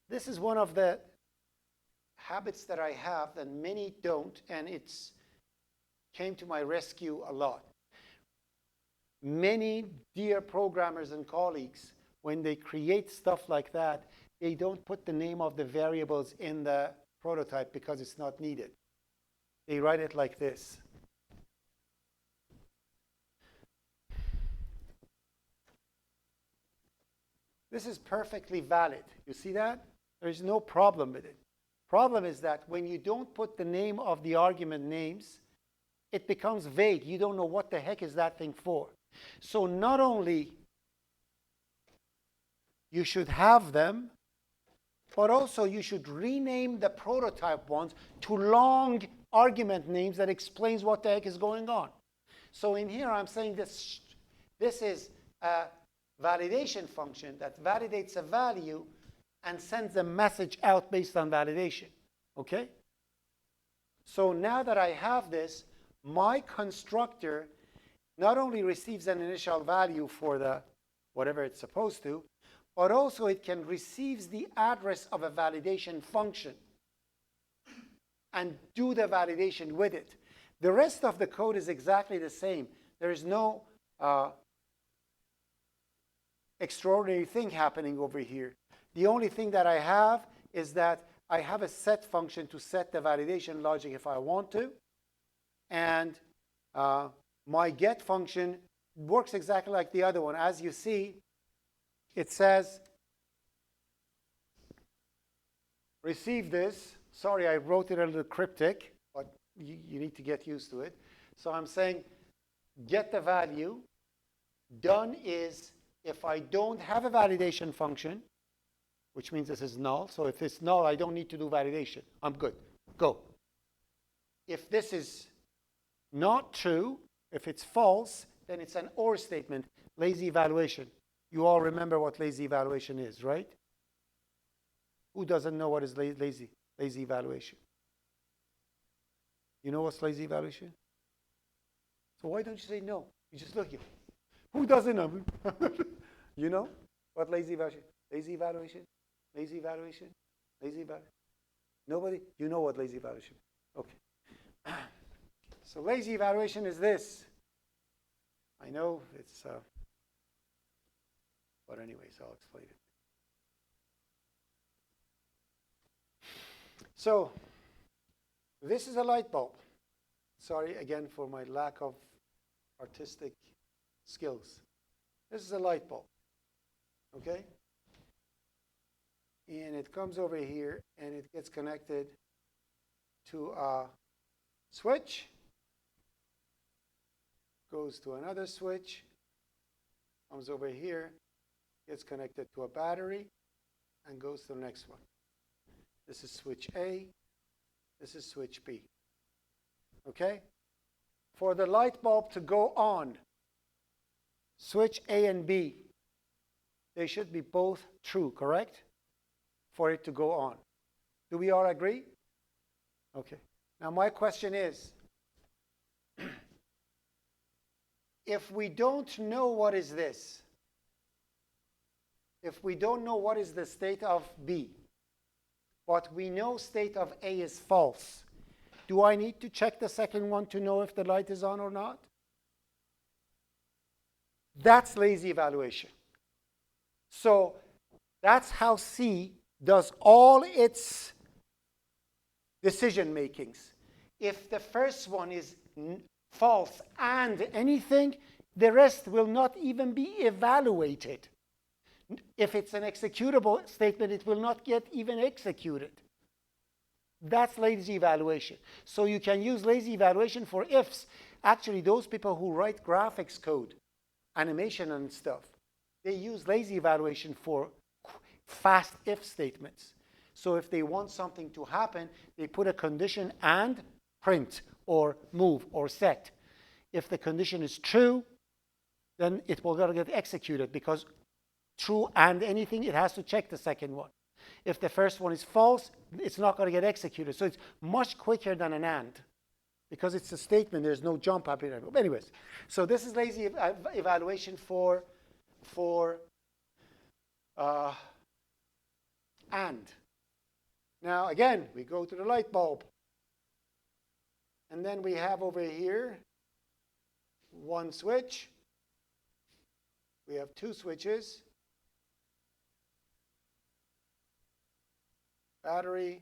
This is one of the habits that I have that many don't, and it's came to my rescue a lot. Many dear programmers and colleagues, when they create stuff like that, they don't put the name of the variables in the prototype because it's not needed. They write it like this. This is perfectly valid. You see that? There's no problem with it. Problem is that when you don't put the name of the argument names, it becomes vague. You don't know what the heck is that thing for. So not only you should have them, but also you should rename the prototype ones to long argument names that explains what the heck is going on. So in here I'm saying this is a validation function that validates a value and sends a message out based on validation. Okay? So now that I have this, my constructor not only receives an initial value for the whatever it's supposed to, but also it can receive the address of a validation function and do the validation with it. The rest of the code is exactly the same. There is no extraordinary thing happening over here. The only thing that I have is that I have a set function to set the validation logic if I want to. And my get function works exactly like the other one. As you see, it says, receive this. Sorry, I wrote it a little cryptic, but you need to get used to it. So I'm saying, get the value. Done is, if I don't have a validation function, which means this is null. So if it's null, I don't need to do validation. I'm good. Go. If this is not true, if it's false, then it's an OR statement, lazy evaluation. You all remember what lazy evaluation is, right? Who doesn't know what is lazy evaluation? You know what's lazy evaluation? So why don't you say no? You just look at it. Who doesn't know? You know what lazy evaluation? Lazy evaluation? Lazy evaluation? Lazy evaluation? Nobody? You know what lazy evaluation is. Okay. So lazy evaluation is this. I know it's, but anyways, I'll explain it. So this is a light bulb. Sorry again for my lack of artistic skills. This is a light bulb, okay? And it comes over here and it gets connected to a switch, goes to another switch, comes over here, gets connected to a battery, and goes to the next one. This is switch A, this is switch B. Okay? For the light bulb to go on, switch A and B, they should be both true, correct? For it to go on. Do we all agree? Okay. Now my question is, if we don't know what is this, if we don't know what is the state of B, but we know state of A is false, do I need to check the second one to know if the light is on or not? That's lazy evaluation. So that's how C does all its decision makings. If the first one is false and anything, the rest will not even be evaluated. If it's an executable statement, it will not get even executed. That's lazy evaluation. So you can use lazy evaluation for ifs. Actually, those people who write graphics code, animation and stuff, they use lazy evaluation for fast if statements. So if they want something to happen, they put a condition and print or move or set. If the condition is true, then it will get executed, because true and anything, it has to check the second one. If the first one is false, it's not going to get executed. So it's much quicker than an and, because it's a statement. There's no jump up in it. Anyways, so this is lazy evaluation for and. Now again, we go to the light bulb. And then we have over here one switch. We have two switches. Battery.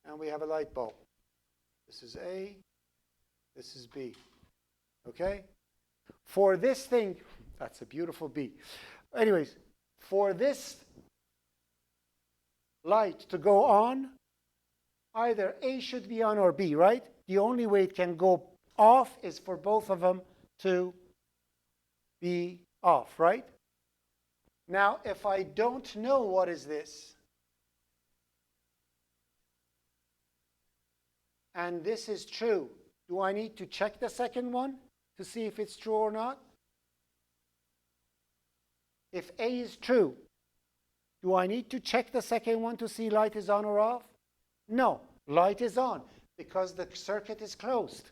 And we have a light bulb. This is A. This is B. Okay? For this thing, that's a beautiful B. Anyways, for this light to go on, either A should be on or B, right? The only way it can go off is for both of them to be off, right? Now, if I don't know what is this, and this is true, do I need to check the second one to see if it's true or not? If A is true, do I need to check the second one to see light is on or off? No, light is on because the circuit is closed.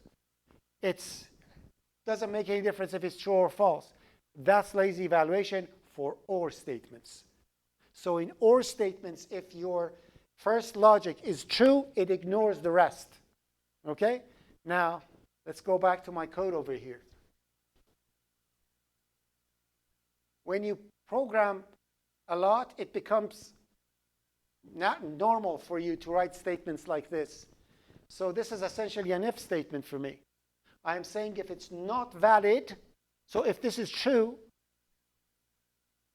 It doesn't make any difference if it's true or false. That's lazy evaluation for OR statements. So in OR statements, if your first logic is true, it ignores the rest. Okay? Now, let's go back to my code over here. When you program a lot, it becomes not normal for you to write statements like this. So this is essentially an if statement for me. I'm saying if it's not valid, so if this is true,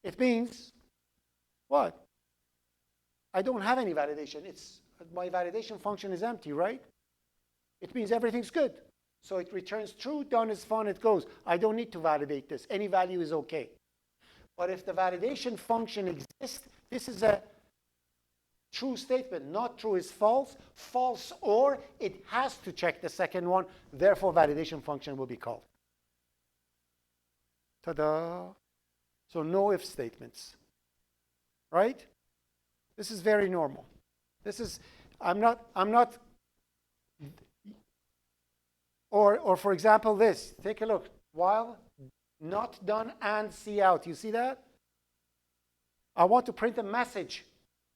it means what? I don't have any validation. My validation function is empty, right? It means everything's good. So it returns true, done is fine, it goes. I don't need to validate this. Any value is okay. But if the validation function exists, this is a true statement. Not true is false. False or it has to check the second one. Therefore, validation function will be called. Ta-da! So no if statements. Right? This is very normal. This is, I'm not, or for example, this. Take a look. While not done and see out. You see that? I want to print a message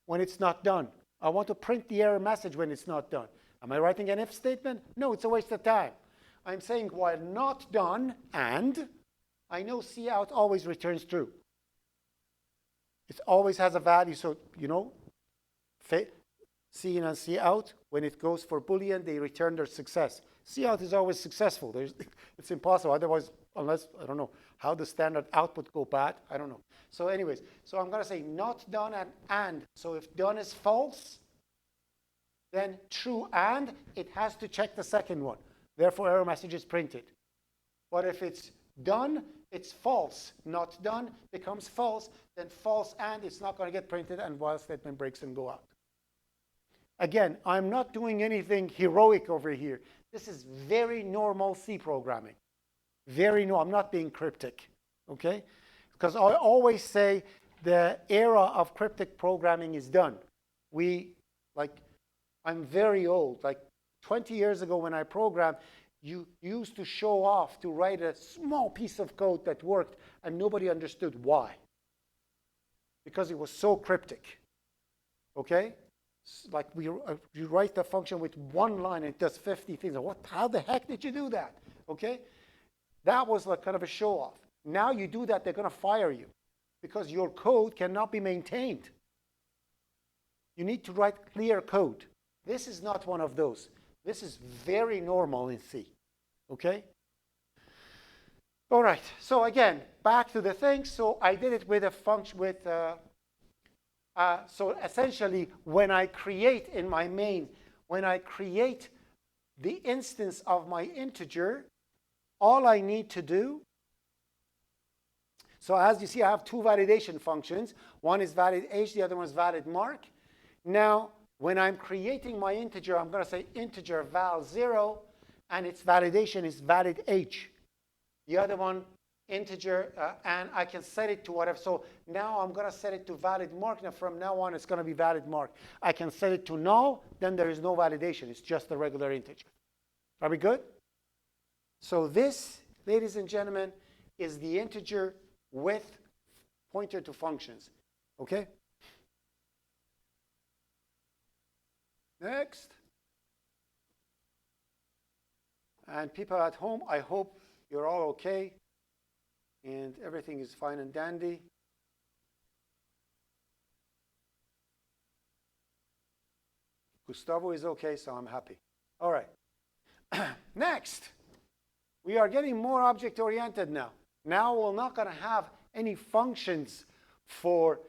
when it's not done. I want to print the error message when it's not done. Am I writing an if statement? No, it's a waste of time. I'm saying while not done and, I know see out always returns true. It always has a value. So, you know, see in and see out, when it goes for Boolean, they return their success. Cout is always successful. It's impossible. Otherwise, unless, I don't know, how the standard output go bad, I don't know. So anyways, so I'm going to say not done and. So if done is false, then true and, it has to check the second one. Therefore, error message is printed. But if it's done, it's false. Not done becomes false. Then false and, it's not going to get printed, and while statement breaks and go out. Again, I'm not doing anything heroic over here. This is very normal C programming. Very normal. I'm not being cryptic, okay? Because I always say the era of cryptic programming is done. I'm very old. Like 20 years ago when I programmed, you used to show off to write a small piece of code that worked, and nobody understood why. Because it was so cryptic, okay? Like you write the function with one line and it does 50 things. How the heck did you do that? Okay? That was like kind of a show off. Now you do that, they're going to fire you because your code cannot be maintained. You need to write clear code. This is not one of those. This is very normal in C. Okay? All right. So again, back to the thing. So I did it with a function with so essentially, when I create in my main, when I create the instance of my integer, all I need to do, so as you see, I have two validation functions. One is valid age, the other one is valid mark. Now, when I'm creating my integer, I'm going to say integer val0, and its validation is valid age. The other one, integer, and I can set it to whatever. So now I'm going to set it to valid mark. Now from now on, it's going to be valid mark. I can set it to null. Then there is no validation. It's just a regular integer. Are we good? So this, ladies and gentlemen, is the integer with pointer to functions. Okay? Next. And people at home, I hope you're all okay and everything is fine and dandy. Gustavo is okay, so I'm happy. All right. Next, we are getting more object-oriented now. Now we're not going to have any functions for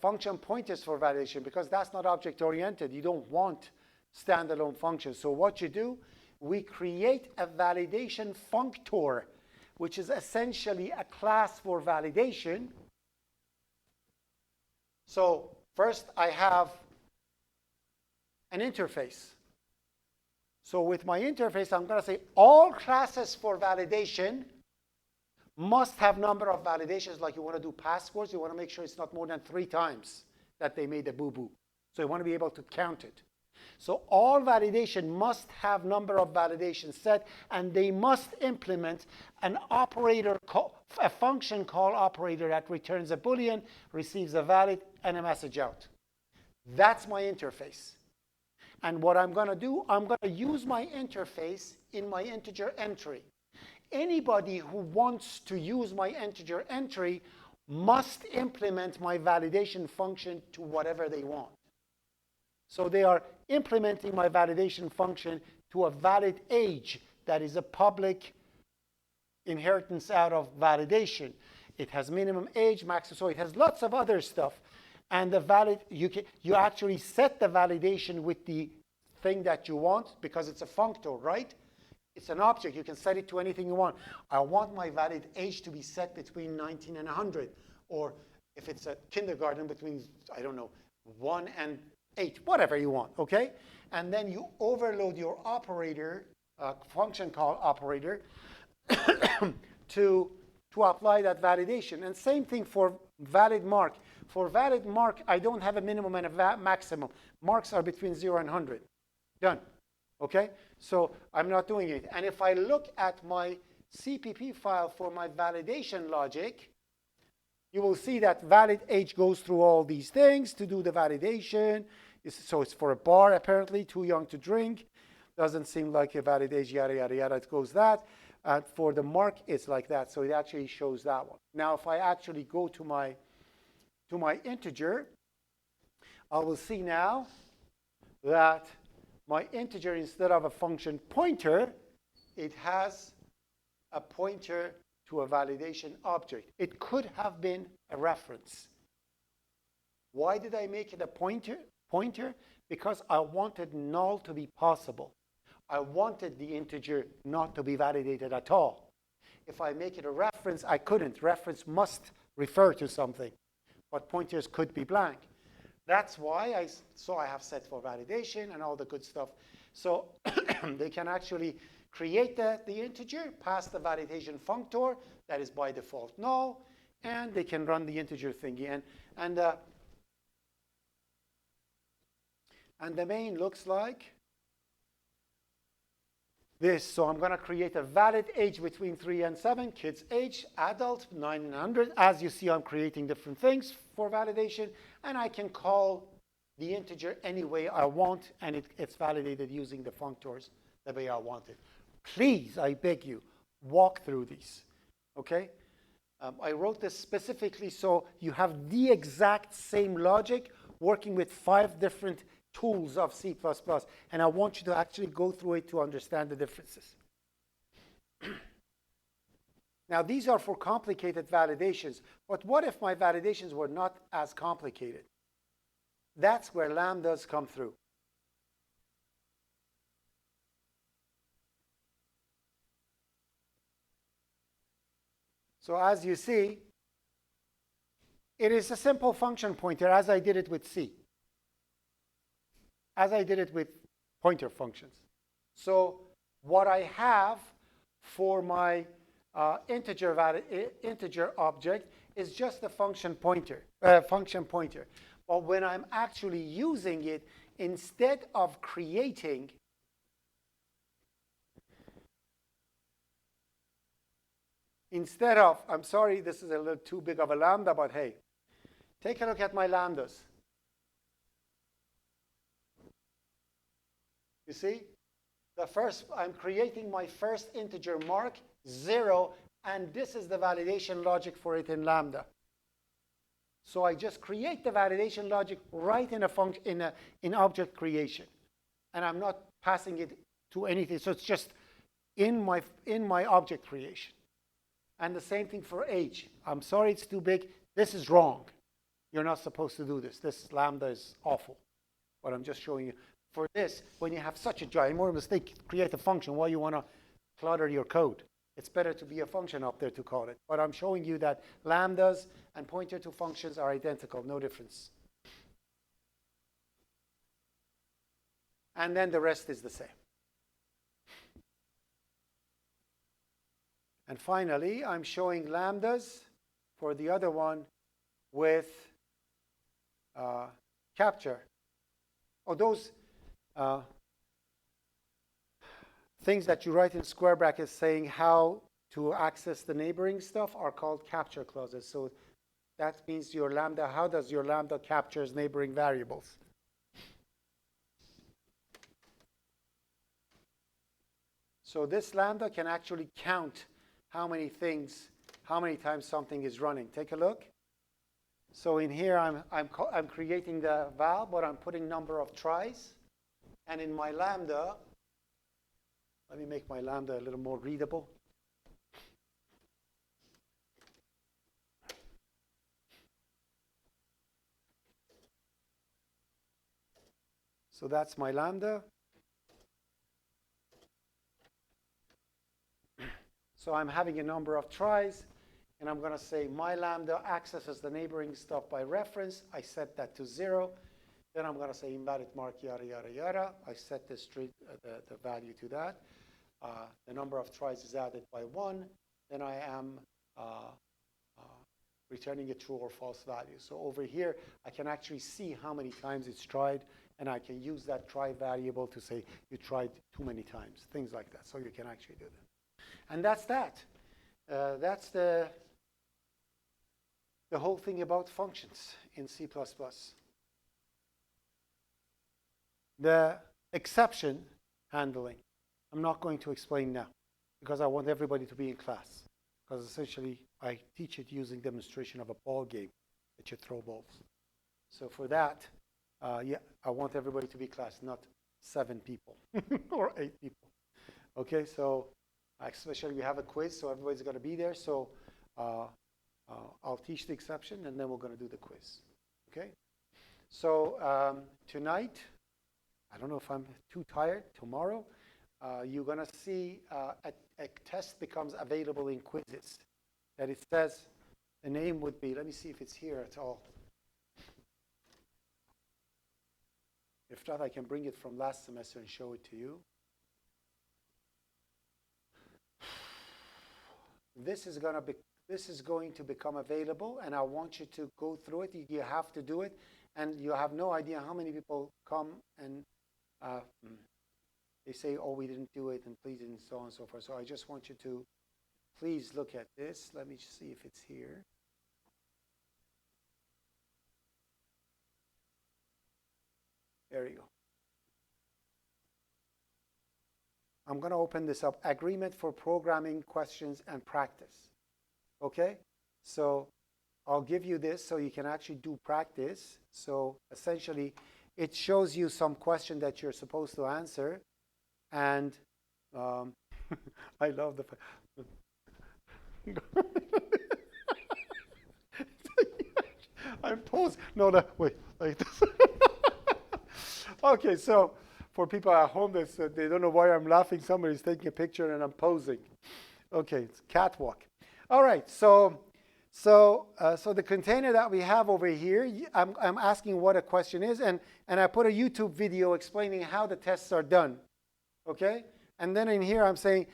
function pointers for validation because that's not object-oriented. You don't want standalone functions. So what you do, we create a validation functor, which is essentially a class for validation. So first I have an interface. So with my interface, I'm going to say all classes for validation must have number of validations. Like you want to do passwords, you want to make sure it's not more than 3 times that they made a boo-boo. So you want to be able to count it. So all validation must have number of validations set, and they must implement an operator, a function call operator that returns a Boolean, receives a valid, and a message out. That's my interface. And what I'm going to do, I'm going to use my interface in my integer entry. Anybody who wants to use my integer entry must implement my validation function to whatever they want. So they are implementing my validation function to a valid age that is a public inheritance out of validation. It has minimum age, maximum, so it has lots of other stuff. And the valid, you actually set the validation with the thing that you want because it's a functor, right? It's an object. You can set it to anything you want. I want my valid age to be set between 19 and 100. Or if it's a kindergarten, between, I don't know, 1 and 8, whatever you want, okay? And then you overload your operator, function call operator, to apply that validation. And same thing for valid mark. For valid mark, I don't have a minimum and a maximum. Marks are between 0 and 100. Done. Okay? So I'm not doing it. And if I look at my CPP file for my validation logic, you will see that valid age goes through all these things to do the validation. So it's for a bar, apparently, too young to drink. Doesn't seem like a valid age, yada, yada, yada. It goes that. And for the mark, it's like that. So it actually shows that one. Now, if I actually go to my integer, I will see now that my integer, instead of a function pointer, it has a pointer to a validation object. It could have been a reference. Why did I make it a pointer? Because I wanted null to be possible. I wanted the integer not to be validated at all. If I make it a reference, I couldn't. Reference must refer to something, but pointers could be blank. That's why I have set for validation and all the good stuff. So they can actually create the integer, pass the validation functor, that is by default null, and they can run the integer thingy. And the main looks like this. So I'm going to create a valid age between 3 and 7, kids age, adult, 9 and 100. As you see, I'm creating different things for validation, and I can call the integer any way I want, and it's validated using the functors the way I want it. Please, I beg you, walk through these, okay? I wrote this specifically so you have the exact same logic working with 5 different tools of C++, and I want you to actually go through it to understand the differences. Now, these are for complicated validations, but what if my validations were not as complicated? That's where lambdas come through. So as you see, it is a simple function pointer, as I did it with C, as I did it with pointer functions. So what I have for my integer object is just a function pointer. But when I'm actually using it, instead of creating I'm sorry, this is a little too big of a lambda, but hey, take a look at my lambdas. You see? I'm creating my first integer mark, 0, and this is the validation logic for it in lambda. So I just create the validation logic right in a function in object creation, and I'm not passing it to anything. So it's just in my object creation. And the same thing for age. I'm sorry, it's too big. This is wrong. You're not supposed to do this. This lambda is awful. But I'm just showing you. For this, when you have such a giant, more mistake, create a function. Why you want to clutter your code? It's better to be a function up there to call it. But I'm showing you that lambdas and pointer to functions are identical, no difference. And then the rest is the same. And finally, I'm showing lambdas for the other one with capture. Or those things that you write in square brackets saying how to access the neighboring stuff are called capture clauses. So that means your lambda, how does your lambda captures neighboring variables? So this lambda can actually count how many times something is running. Take a look. So in here, I'm creating the val, but I'm putting number of tries. And in my lambda, let me make my lambda a little more readable. So that's my lambda. So I'm having a number of tries, and I'm going to say my lambda accesses the neighboring stuff by reference. I set that to 0. Then I'm going to say invalid mark, yada, yada, yada. I set the value to that. The number of tries is added by 1. Then I am returning a true or false value. So over here, I can actually see how many times it's tried, and I can use that try variable to say you tried too many times, things like that. So you can actually do that. And that's that. That's the whole thing about functions in C++. The exception handling, I'm not going to explain now because I want everybody to be in class. Because essentially, I teach it using demonstration of a ball game that you throw balls. So for that, yeah, I want everybody to be in class, not 7 people or 8 people. Okay, so especially we have a quiz, so everybody's going to be there. So I'll teach the exception, and then we're going to do the quiz. Okay? So tonight, I don't know if I'm too tired. Tomorrow, you're going to see a test becomes available in quizzes that it says the name would be, let me see if it's here at all. If not, I can bring it from last semester and show it to you. This is going to become available, and I want you to go through it. You have to do it, and you have no idea how many people come and they say, oh, we didn't do it, and please, and so on and so forth. So I just want you to please look at this. Let me see if it's here. There you go. I'm going to open this up. Agreement for programming questions and practice. Okay? So I'll give you this so you can actually do practice. So essentially, it shows you some question that you're supposed to answer. And I love the I'm posed. No, no, wait, like this. Okay, so for people at home that they don't know why I'm laughing, somebody's taking a picture and I'm posing. Okay, it's catwalk. All right, so the container that we have over here, I'm asking what a question is, and I put a YouTube video explaining how the tests are done. Okay, and then in here I'm saying,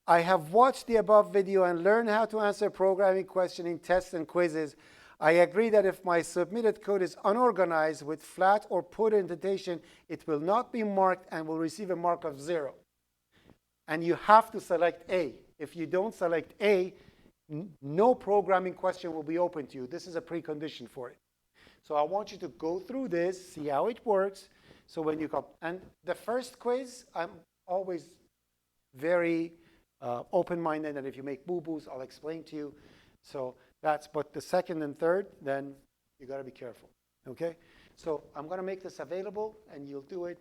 I have watched the above video and learned how to answer programming question in tests and quizzes. I agree that if my submitted code is unorganized with flat or put indentation, it will not be marked and will receive a mark of 0. And you have to select A. If you don't select A, no programming question will be open to you. This is a precondition for it. So I want you to go through this, see how it works. So when you come, and the first quiz, I'm always very open-minded, and if you make boo-boos, I'll explain to you. So but the second and third, then you got to be careful. Okay? So I'm going to make this available, and you'll do it.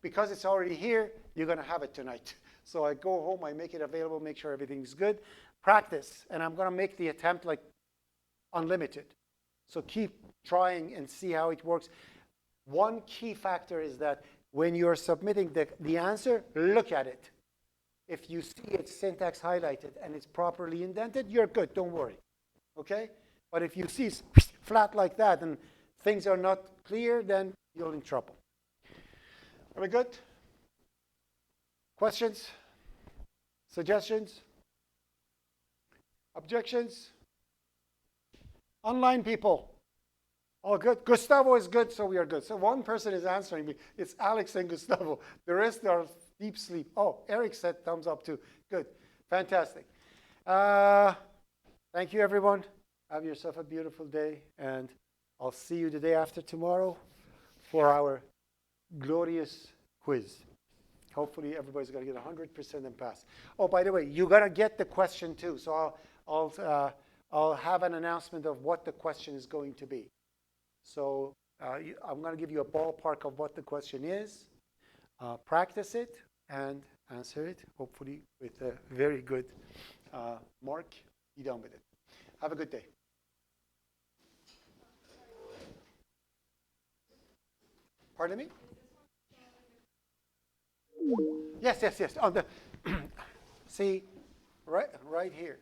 Because it's already here, you're going to have it tonight. So I go home, I make it available, make sure everything's good. Practice, and I'm going to make the attempt like unlimited. So keep trying and see how it works. One key factor is that when you're submitting the answer, look at it. If you see its syntax highlighted and it's properly indented, you're good, don't worry. Okay? But if you see it's flat like that and things are not clear, then you're in trouble. Are we good? Questions? Suggestions? Objections? Online people? All good? Gustavo is good, so we are good. So one person is answering me. It's Alex and Gustavo. The rest are deep sleep. Oh, Eric said thumbs up too. Good. Fantastic. Thank you, everyone. Have yourself a beautiful day, and I'll see you the day after tomorrow for our glorious quiz. Hopefully, everybody's going to get 100% and pass. Oh, by the way, you're going to get the question too. So I'll have an announcement of what the question is going to be. So I'm going to give you a ballpark of what the question is. Practice it and answer it, hopefully with a very good mark. Be done with it. Have a good day. Pardon me? Yes. On the see, right here.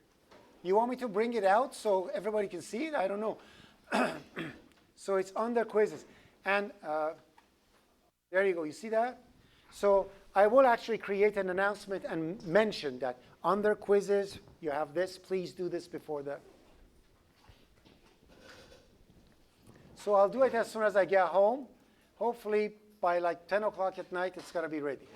You want me to bring it out so everybody can see it? I don't know. So it's under quizzes. And there you go. You see that? So I will actually create an announcement and mention that under quizzes, you have this. Please do this before the. So I'll do it as soon as I get home. Hopefully by like 10 o'clock at night, it's going to be ready.